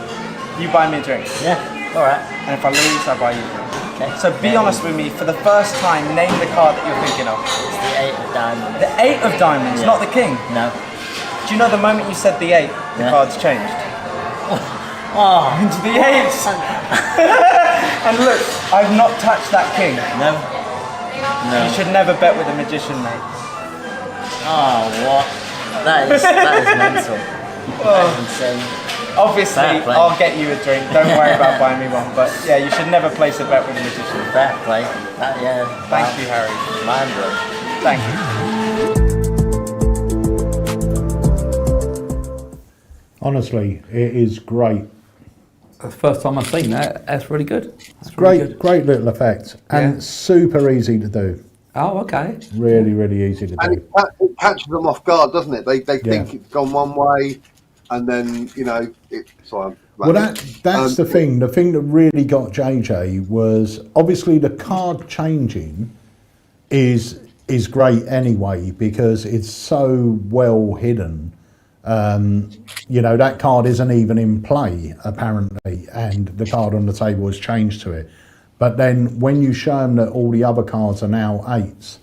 you buy me a drink. Yeah. All right. And if I lose, I buy you a drink. Okay. So be honest with me, for the first time, name the card that you're thinking of. It's the 8 of diamonds. The 8 of diamonds, not the king. No. Do you know the moment you said the 8, the cards changed? Oh. Into the 8s. And look, I've not touched that king. No. No. You should never bet with a magician, mate. Oh, what? That is mental. That is insane. Obviously, Fair play. I'll get you a drink. Don't worry about buying me one. But yeah, you should never place a bet with a magician. Fair play. That, yeah. Thank you, Harry. Mind blowing. Thank you. Honestly, it is great. The first time I've seen that, that's really good. That's Great, really good. great little effect, and super easy to do. Oh, okay. Really, really easy to And do. it catches them off guard, doesn't it? They think it's gone one way, and then Well, that's the thing. The thing that really got JJ was obviously the card changing is great anyway because it's so well hidden. That card isn't even in play apparently, and the card on the table has changed to it. But then when you show them that all the other cards are now 8s,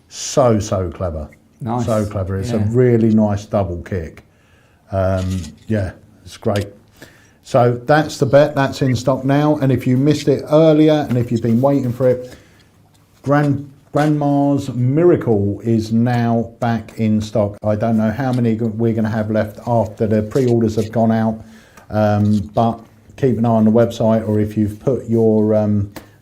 so clever. Nice. So clever. It's a really nice double kick. It's great. So that's the bet. That's in stock now. And if you missed it earlier, and if you've been waiting for it, Grandma's Miracle is now back in stock. I don't know how many we're going to have left after the pre-orders have gone out, but keep an eye on the website, or if you've put your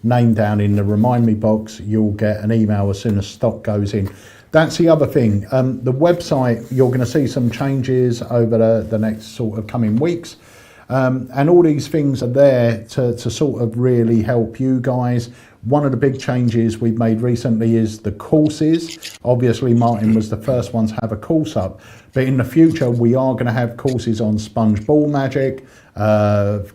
name down in the remind me box, you'll get an email as soon as stock goes in. That's the other thing. The website, you're going to see some changes over the next sort of coming weeks. And all these things are there to sort of really help you guys. One of the big changes we've made recently is the courses. Obviously, Martin was the first one to have a course up, but in the future, we are going to have courses on sponge ball magic,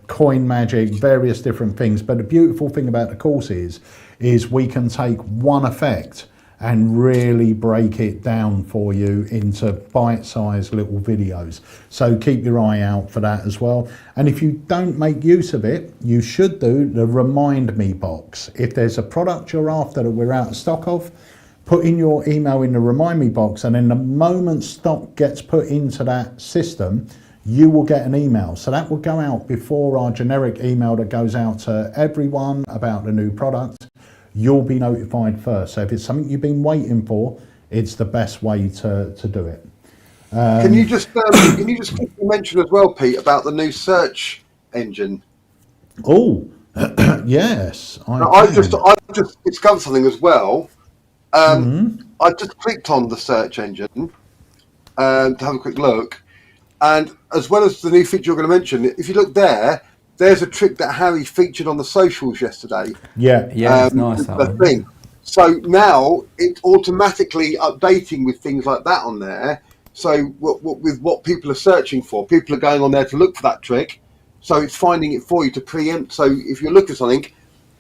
coin magic, various different things. But the beautiful thing about the courses is we can take one effect and really break it down for you into bite-sized little videos. So keep your eye out for that as well. And if you don't make use of it, you should do the remind me box. If there's a product you're after that we're out of stock of, put in your email in the remind me box, and then the moment stock gets put into that system, you will get an email. So that will go out before our generic email that goes out to everyone about the new product. You'll be notified first. So if it's something you've been waiting for, it's the best way to do it. Can you just quickly mention as well, Pete, about the new search engine? Oh, yes. I've just discovered something as well. I just clicked on the search engine to have a quick look, and as well as the new feature you're going to mention, if you look there, there's a trick that Harry featured on the socials yesterday. Yeah. Yeah, it's nice that The one. thing. So now it's automatically updating with things like that on there. So with what people are searching for, people are going on there to look for that trick. So it's finding it for you to preempt. So if you're looking for something,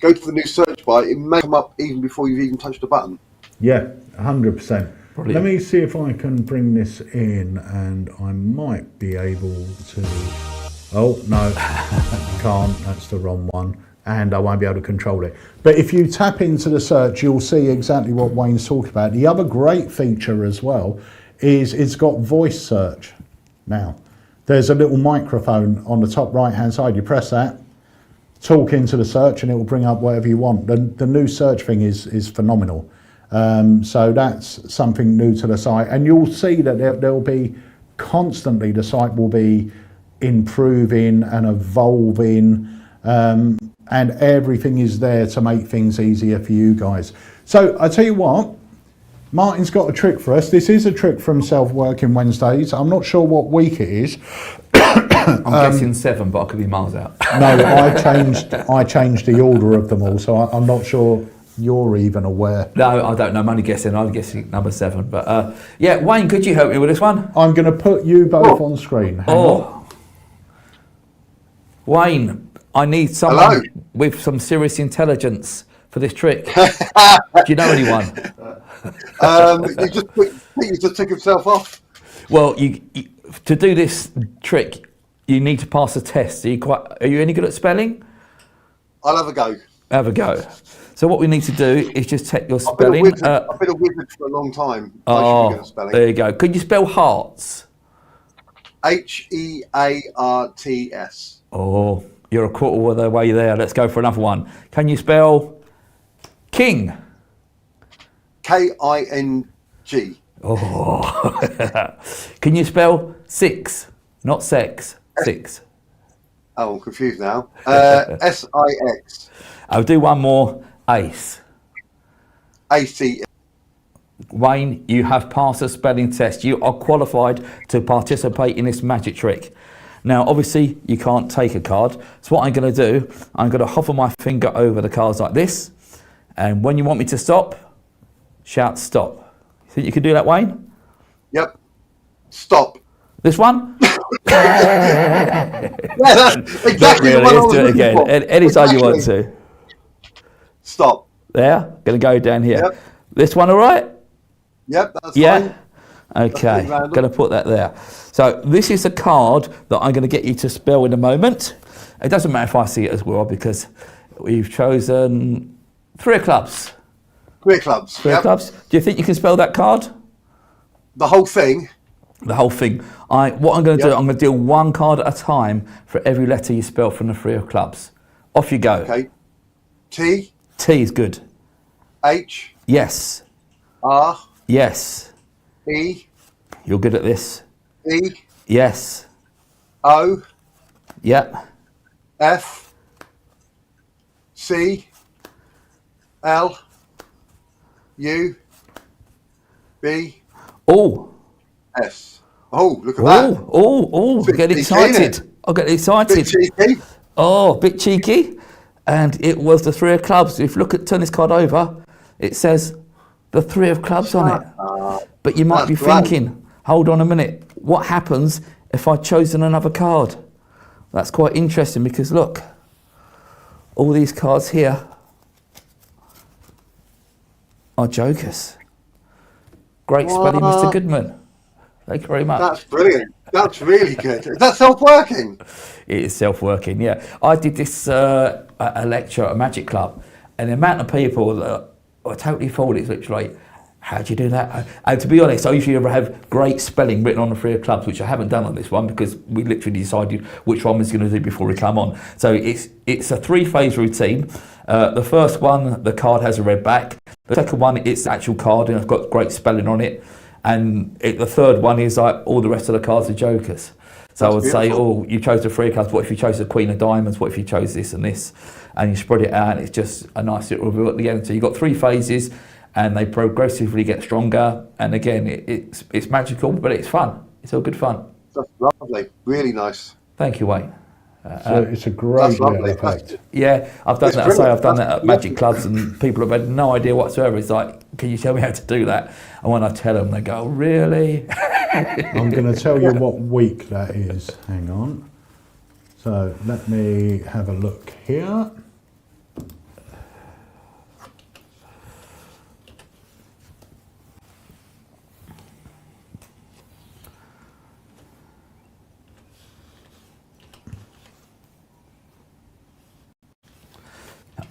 go to the new search bar. It may come up even before you've even touched the button. Yeah, 100%. Brilliant. Let me see if I can bring this in, and I might be able to. Oh, no, can't. That's the wrong one. And I won't be able to control it. But if you tap into the search, you'll see exactly what Wayne's talking about. The other great feature as well is it's got voice search now. There's a little microphone on the top right-hand side. You press that, talk into the search, and it will bring up whatever you want. The new search thing is phenomenal. So that's something new to the site. And you'll see that there'll be constantly, the site will be improving and evolving, and everything is there to make things easier for you guys. So I tell you what, Martin's got a trick for us. This is a trick from Self-Working Wednesdays. I'm not sure what week it is. I'm guessing 7, but I could be miles out. No, I changed the order of them all, so I'm not sure you're even aware. No, I don't know. I'm only guessing. I'm guessing number 7. But yeah, Wayne, could you help me with this one? I'm going to put you both on screen. Hang on. Wayne, I need someone with some serious intelligence for this trick. Do you know anyone? He just took himself off. Well, you to do this trick, you need to pass a test. Are you any good at spelling? I'll have a go. Have a go. So what we need to do is just check your I've been a spelling. wizard for a long time. I should be Oh, good at spelling. there you go. Could you spell hearts? Hearts. Oh, you're a quarter of the way there. Let's go for another one. Can you spell king? King. Oh. Can you spell 6? Not sex. 6. Oh, I'm confused now. SIX. I'll do one more. Ace. AC. Wayne, you have passed the spelling test. You are qualified to participate in this magic trick. Now, obviously, you can't take a card. So what I'm going to do, I'm going to hover my finger over the cards like this. And when you want me to stop, shout stop. You think you can do that, Wayne? Yep. Stop. This one? Yeah, that's exactly Really, what I let's was do it looking again. for. Anytime you want to. Stop. There, going to go down here. Yep. This one all right? Yep, that's Yeah? fine. Okay, pretty random. going to put that there. So this is a card that I'm going to get you to spell in a moment. It doesn't matter if I see it as well because we've chosen 3 of clubs. 3 of clubs. 3 of clubs. Do you think you can spell that card? The whole thing. The whole thing. What I'm going to do, I'm going to deal 1 card at a time for every letter you spell from the 3 of clubs. Off you go. Okay. T. T is good. H. Yes. R. Yes. E. You're good at this. E. Yes. O. Yep. F. C. L. U. B. Oh. S. Oh, look at that. Oh, Bit get cheeky, excited. innit? I get Bit excited. cheeky. Oh, bit cheeky. And it was the 3 of clubs. If you turn this card over, it says the 3 of clubs on it. But you might be that's great. thinking, hold on a minute, what happens if I'd chosen another card? That's quite interesting because look, all these cards here are jokers. Great spelling, Mr. Goodman. Thank you very much. That's brilliant. That's really good. Is that self-working? It is self-working, yeah. I did this at a lecture at a magic club, and the amount of people that were totally fooled, it's literally, how do you do that? And to be honest, I usually have great spelling written on the 3 of clubs, which I haven't done on this one because we literally decided which one was going to do before we come on. So it's a 3-phase routine. The first one, the card has a red back. The second one, it's the actual card and it's got great spelling on it. And the third one is like all the rest of the cards are jokers. So I would say, you chose the 3 of clubs. What if you chose the Queen of Diamonds? What if you chose this and this? And you spread it out and it's just a nice little reveal at the end. So you've got 3 phases. and they progressively get stronger. And again, it's magical, but it's fun. It's all good fun. That's lovely. Really nice. Thank you, Wayne. So it's a great That's lovely. little effect. Yeah, I've done It's that. I say brilliant. I've done that at That's magic clubs, and people have had no idea whatsoever. It's like, can you tell me how to do that? And when I tell them, they go, really? I'm going to tell you what week that is. Hang on. So let me have a look here.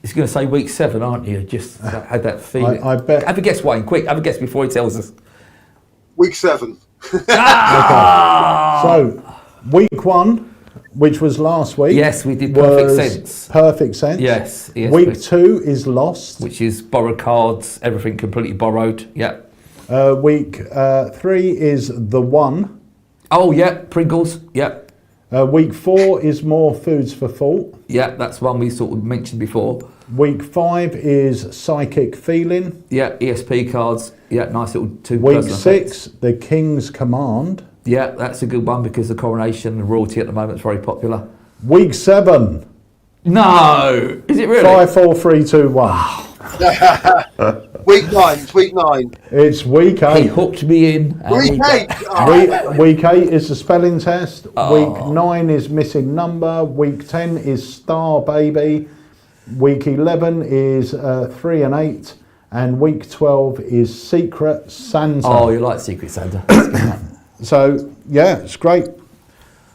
He's going to say week 7, aren't you? Just had that feeling. I bet. Have a guess, Wayne. Quick, have a guess before he tells us. Week 7. So week 1, which was last week. Yes, we did perfect was sense. Perfect sense. Yes. Week please. 2 is lost. Which is borrowed cards, everything completely borrowed. Yeah. Week 3 is the one. Oh, yeah, Pringles. Yeah. Week 4 is more foods for thought. Yeah, that's one we sort of mentioned before. Week 5 is psychic feeling. Yeah, ESP cards. Yeah, nice little 2 Week personal 6, effects. the King's Command. Yeah, that's a good one because the coronation and royalty at the moment is very popular. Week 7, No! Is it really? 5, 4, 3, 2, 1. Week 9. It's week 9. It's week He 8. hooked me in. and Week he 8. got- Oh, Week 8 is the spelling test. Oh. Week 9 is missing number. Week 10 is Star Baby. Week 11 is 3 and 8. And week 12 is Secret Santa. Oh, you like Secret Santa. So, yeah, it's great.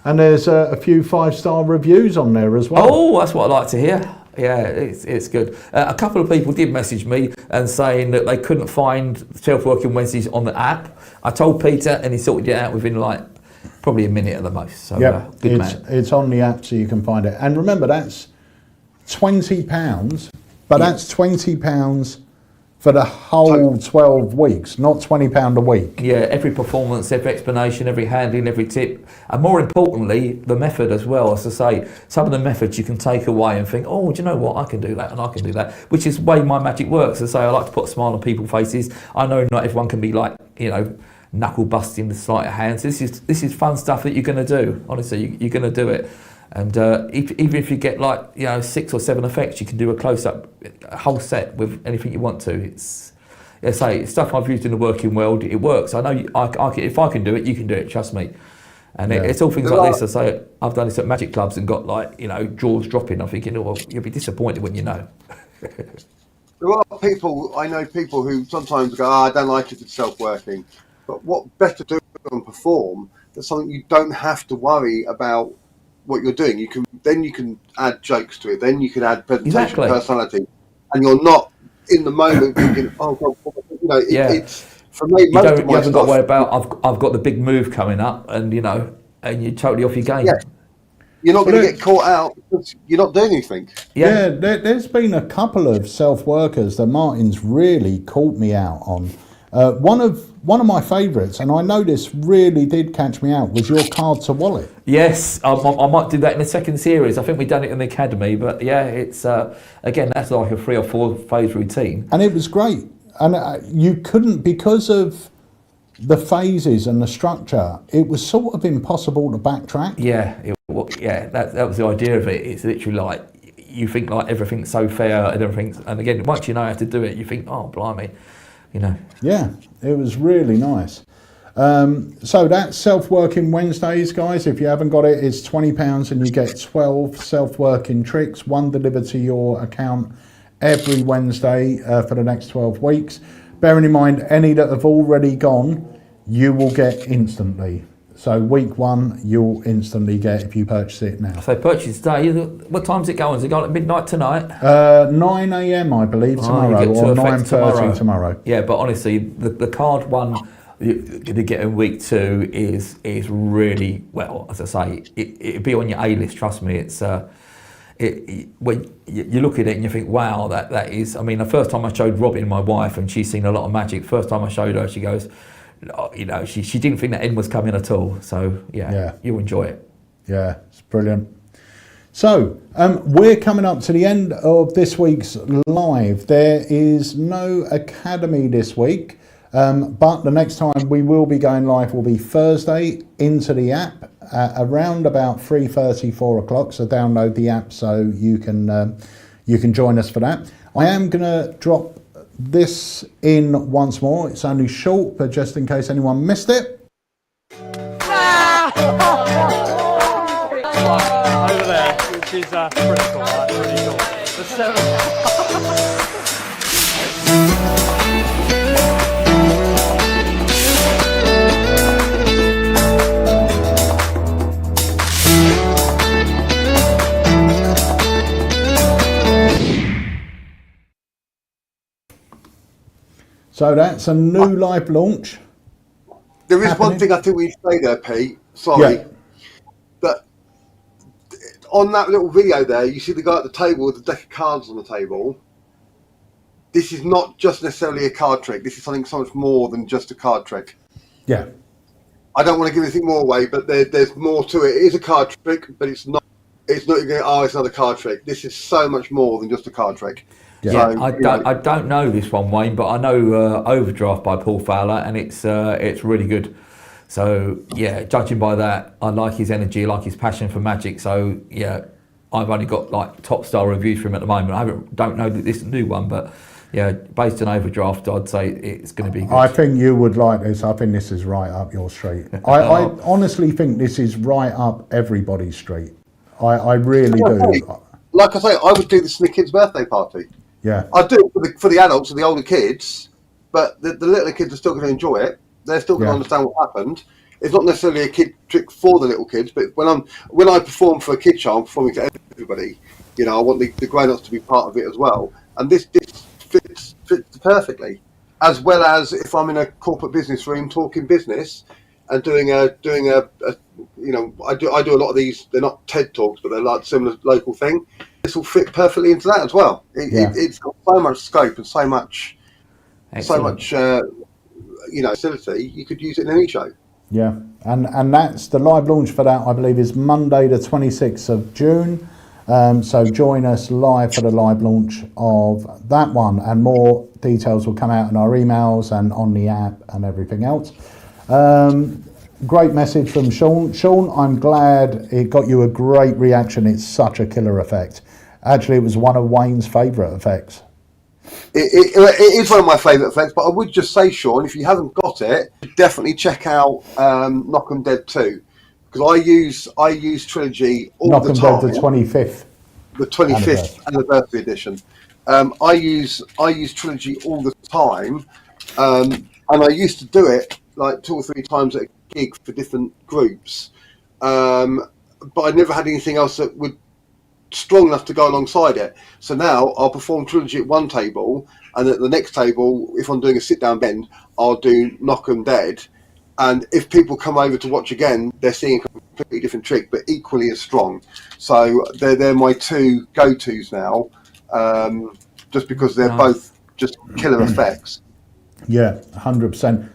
And there's a few 5-star reviews on there as well. Oh, that's what I like to hear. Yeah, it's good. A couple of people did message me and saying that they couldn't find Self-Working Wednesdays on the app. I told Peter and he sorted it out within like probably a minute at the most. So Yep, good it's, man. it's on the app so you can find it. And remember, that's £20, but that's £20 for the whole 12 weeks, not £20 a week. Yeah, every performance, every explanation, every handling, every tip, and more importantly, the method as well. As I say, some of the methods you can take away and think, oh, do you know what? I can do that and I can do that, which is the way my magic works. As I say, I like to put a smile on people's faces. I know not everyone can be like, knuckle busting the sleight of hands. This is fun stuff that you're going to do. Honestly, you're going to do it. And even if you get 6 or 7 effects, you can do a close-up, a whole set with anything you want to. It's stuff I've used in the working world. It works. I know if I can do it, you can do it. Trust me. And it's all things like this. I say I've done this at magic clubs and got jaws dropping. I'm thinking, well, you'll be disappointed when you know. there are people, I know people who sometimes go, I don't like it, it's self-working. But what better to do and perform than something you don't have to worry about what you're doing. You can add jokes to it. Then you can add presentation, personality, and you're not in the moment thinking, "Oh God," It's for me. You haven't got to worry about. I've got the big move coming up, and and you're totally off your game. Yeah. You're not going to get caught out because you're not doing anything. Yeah, there's been a couple of self-workers that Martin's really caught me out on. One of my favourites, and I know this really did catch me out, was your card to wallet. Yes, I might do that in the second series. I think we've done it in the academy, but yeah, it's again that's like a 3 or 4 phase routine. And it was great. And you couldn't, because of the phases and the structure, it was sort of impossible to backtrack. Yeah, that was the idea of it. It's literally like you think like everything's so fair and everything, and again, once you know how to do it, you think, oh blimey, Yeah, it was really nice. So that's Self-Working Wednesdays, guys. If you haven't got it, it's £20 and you get 12 self-working tricks, one delivered to your account every Wednesday for the next 12 weeks. Bearing in mind, any that have already gone, you will get instantly. So week 1, you'll instantly get if you purchase it now. So purchase today. What time's it going? Is it going at midnight tonight? 9 a.m. I believe tomorrow, you get or to effect 9:30 tomorrow. Yeah, but honestly, the card one you're going to get in week 2 is really, well, as I say, it'd be on your A list. Trust me, it's when you look at it and you think, wow, that is. I mean, the first time I showed Robin, my wife, and she's seen a lot of magic. First time I showed her, she goes, she didn't think that end was coming at all. So yeah, you'll enjoy it. Yeah, it's brilliant. So, we're coming up to the end of this week's live. There is no Academy this week, but the next time we will be going live will be Thursday into the app at around about 3:30, 4 o'clock. So download the app so you can join us for that. I am going to drop this in once more. It's only short, but just in case anyone missed it. Over there, which is pretty cool, right? Pretty cool. The 7. So that's a new live launch. There is happening. one thing I think we say there, Pete. Sorry. Yeah. But on that little video there, you see the guy at the table with the deck of cards on the table. This is not just necessarily a card trick. This is something so much more than just a card trick. Yeah. I don't want to give anything more away, but there's more to it. It is a card trick, but it's not. It's not going. Oh, it's another card trick. This is so much more than just a card trick. Yeah. So, I don't know this one, Wayne, but I know Overdraft by Paul Fowler, and it's really good. So yeah, judging by that, I like his energy, I like his passion for magic. So yeah, I've only got like top star reviews from him at the moment. I don't know this new one, but yeah, based on Overdraft, I'd say it's going to be good. I think you would like this. I think this is right up your street. I honestly think this is right up everybody's street. I really do. Like I say, I would do this for the kids' birthday party. Yeah. I'd do it for the adults and the older kids, but the little kids are still going to enjoy it. They're still going to understand what happened. It's not necessarily a kid trick for the little kids, but when I perform for a kid show, I'm performing to everybody. You know, I want the grown-ups to be part of it as well. And this fits perfectly, as well as if I'm in a corporate business room talking business and doing a you know, I do a lot of these. They're not TED Talks, but they're like similar local thing. This will fit perfectly into that as well. It's got so much scope and so much, you know, facility. You could use it in any show. Yeah, and that's the live launch for that, I believe, is Monday the 26th of June. So join us live for the live launch of that one, and more details will come out in our emails and on the app and everything else. Great message from Sean. Sean, I'm glad it got you a great reaction. It's such a killer effect. Actually, it was one of Wayne's favourite effects. It is one of my favourite effects, but I would just say, Sean, if you haven't got it, definitely check out Knock 'em Dead 2, because I use Trilogy all Knock the 'em time. Dead the 25th. The 25th anniversary edition. I use Trilogy all the time, and I used to do it like 2 or 3 times at a gig for different groups, but I never had anything else that would strong enough to go alongside it. So now I'll perform Trilogy at one table, and at the next table, if I'm doing a sit-down bend, I'll do Knock 'em Dead. And if people come over to watch again, they're seeing a completely different trick, but equally as strong. So they're my 2 go-tos now, just because they're both just killer effects. Yeah, 100%.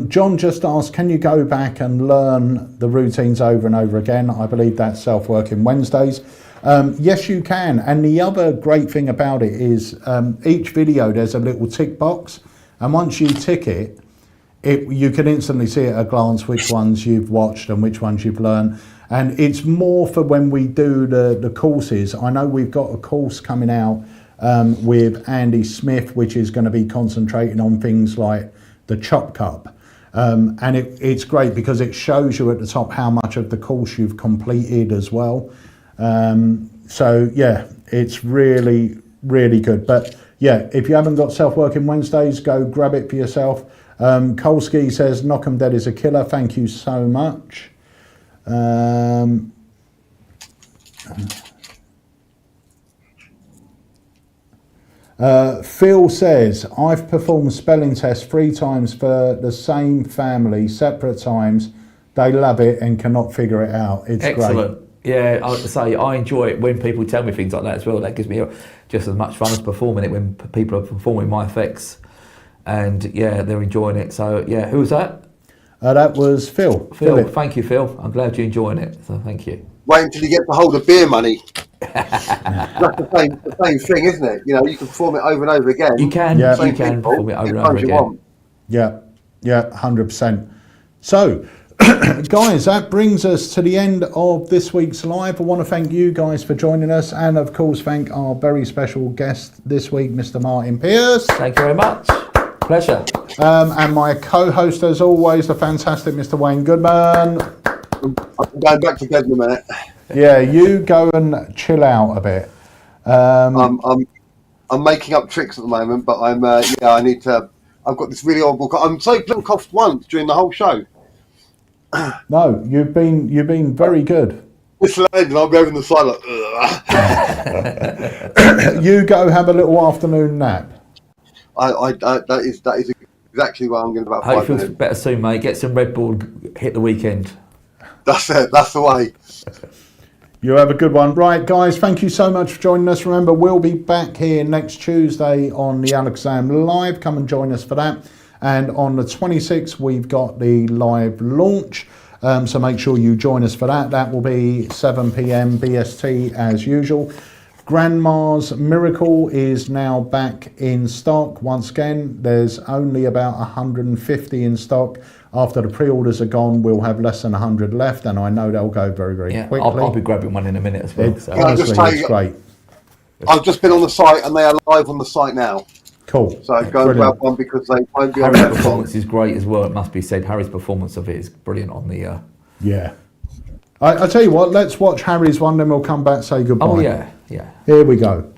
John just asked, can you go back and learn the routines over and over again? I believe that's Self-Working Wednesdays. Yes, you can. And the other great thing about it is each video, there's a little tick box. And once you tick it, you can instantly see at a glance which ones you've watched and which ones you've learned. And it's more for when we do the courses. I know we've got a course coming out with Andy Smith, which is going to be concentrating on things like the chop cup. And it's great because it shows you at the top how much of the course you've completed as well. So yeah, it's really, really good. But yeah, if you haven't got Self-Working Wednesdays, go grab it for yourself. Kolsky says, Knock 'em Dead is a killer. Thank you so much. Phil says, I've performed spelling tests 3 times for the same family, separate times. They love it and cannot figure it out. It's excellent. Great. Yeah, I would say I enjoy it when people tell me things like that as well. That gives me just as much fun as performing it when people are performing my effects. And yeah, they're enjoying it. So yeah, who was that? That was Phil. Phil, thank you, Phil. I'm glad you're enjoying it. So thank you. Wait until you get to hold of beer money. That's the same thing, isn't it? You know, you can perform it over and over again. You can, Yeah. you can perform it over and as over much as you again. want. Yeah, 100%. So, guys, that brings us to the end of this week's live. I want to thank you guys for joining us, and of course thank our very special guest this week, Mr. Martin Pierce. Thank you very much. Pleasure. And my co-host, as always, the fantastic Mr. Wayne Goodman. I'm going back to bed in a minute. Yeah, you go and chill out a bit. I'm making up tricks at the moment, but I need to. I've got this really horrible cough. I'm so glad I coughed once during the whole show. No, you've been very good. This lad, and I'll be over in the side like. You go have a little afternoon nap. That is exactly what I'm going to do about Hope 5 you feel minutes. better soon, mate. Get some Red Bull, hit the weekend. That's it. That's the way. You have a good one. Right, guys, thank you so much for joining us. Remember, we'll be back here next Tuesday on the Alakazam Live. Come and join us for that. And on the 26th, we've got the live launch. So make sure you join us for that. That will be 7 p.m. BST as usual. Grandma's Miracle is now back in stock once again. There's only about 150 in stock. After the pre-orders are gone, we'll have less than 100 left, and I know they'll go very, very quickly. I'll be grabbing one in a minute as well. So. Honestly, it's great. I've just been on the site, and they are live on the site now. Cool. So go and grab one because they won't be on Harry's that performance is great as well, it must be said. Harry's performance of it is brilliant on the... Yeah. I tell you what, let's watch Harry's one, then we'll come back and say goodbye. Oh, yeah. Here we go.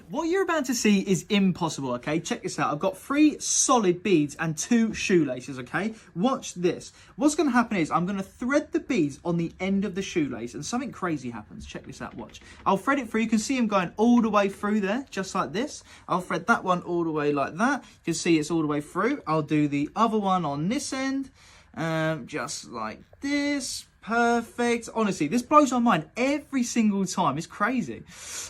What you're about to see is impossible, okay? Check this out. I've got 3 solid beads and 2 shoelaces, okay? Watch this. What's going to happen is I'm going to thread the beads on the end of the shoelace and something crazy happens. Check this out, watch. I'll thread it through. You can see them going all the way through there, just like this. I'll thread that one all the way like that. You can see it's all the way through. I'll do the other one on this end, just like this. Perfect. Honestly, this blows my mind every single time. It's crazy.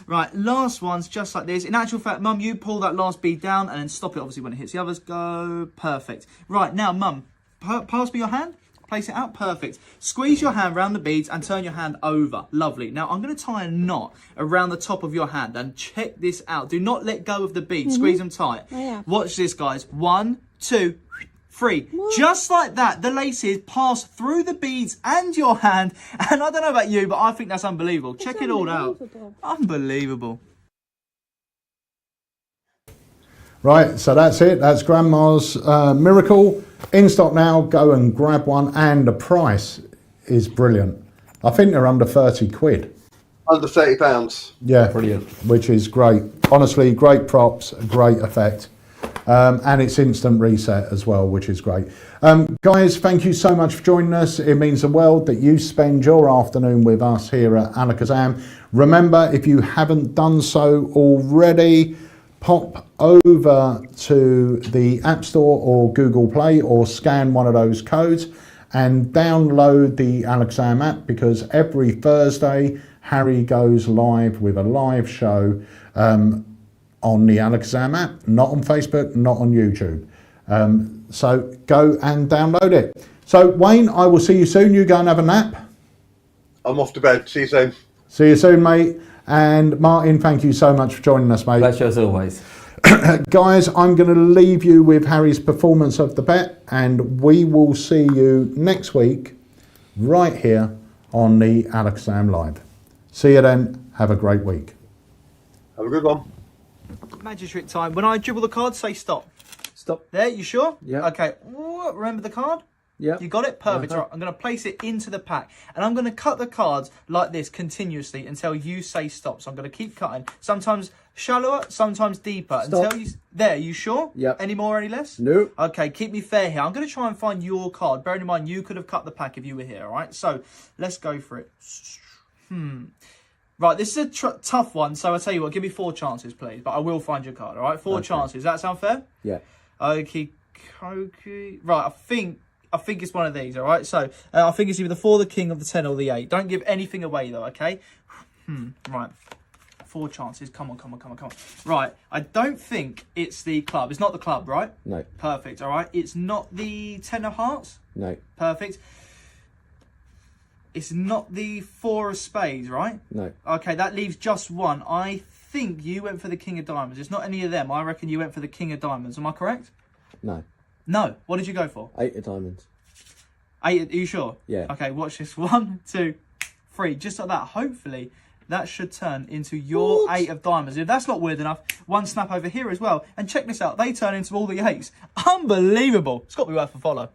Right, last one's just like this. In actual fact, Mum, you pull that last bead down and then stop it, obviously, when it hits the others. Go. Perfect. Right, now, Mum, pass me your hand. Place it out. Perfect. Squeeze your hand around the beads and turn your hand over. Lovely. Now, I'm going to tie a knot around the top of your hand and check this out. Do not let go of the beads. Squeeze them tight. Oh, yeah. Watch this, guys. 1, 2, 3. Just like that, the laces pass through the beads and your hand. And I don't know about you, but I think that's unbelievable. Check it all out. Unbelievable. Right, so that's it. That's Grandma's Miracle. In stock now. Go and grab one. And the price is brilliant. I think they're under 30 quid. Under £30. Yeah, Brilliant. Which is great. Honestly, great props, great effect. And it's instant reset as well, which is great. Guys, thank you so much for joining us. It means the world that you spend your afternoon with us here at Alakazam. Remember, if you haven't done so already, pop over to the App Store or Google Play or scan one of those codes and download the Alakazam app, because every Thursday, Harry goes live with a live show on the Alakazam app, not on Facebook, not on YouTube. So go and download it. So Wayne, I will see you soon. You go and have a nap. I'm off to bed. See you soon. See you soon, mate. And Martin, thank you so much for joining us, mate. Pleasure as always. Guys, I'm going to leave you with Harry's performance of the bet, and we will see you next week right here on the Alakazam Live. See you then. Have a great week. Have a good one. Magic trick time. When I dribble the card, say stop. Stop. There, you sure? Yeah. Okay. Ooh, remember the card? Yeah. You got it? Perfect. All right, I'm going to place it into the pack. And I'm going to cut the cards like this continuously until you say stop. So I'm going to keep cutting. Sometimes shallower, sometimes deeper. Stop. Until you... There, you sure? Yep. Any more, any less? No. Okay, keep me fair here. I'm going to try and find your card. Bearing in mind, you could have cut the pack if you were here, all right? So let's go for it. Right, this is a tough one, so I'll tell you what, give me 4 chances, please. But I will find your card, all right? 4 chances. Does that sound fair? Yeah. Okay. Right, I think it's one of these, all right? So I think it's either the 4, the king, or the 10, or the 8. Don't give anything away, though, okay? Right. 4 chances. Come on. Right, I don't think it's the club. It's not the club, right? No. Perfect, all right? It's not the 10 of hearts? No. Perfect. It's not the 4 of spades, right? No. Okay, that leaves just one. I think you went for the king of diamonds. It's not any of them. I reckon you went for the king of diamonds. Am I correct? No. No. What did you go for? 8 of diamonds. 8. Are you sure? Yeah. Okay, watch this. 1, 2, 3. Just like that. Hopefully, that should turn into your 8 of diamonds. If that's not weird enough, one snap over here as well. And check this out. They turn into all the 8s. Unbelievable. It's got to be worth a follow.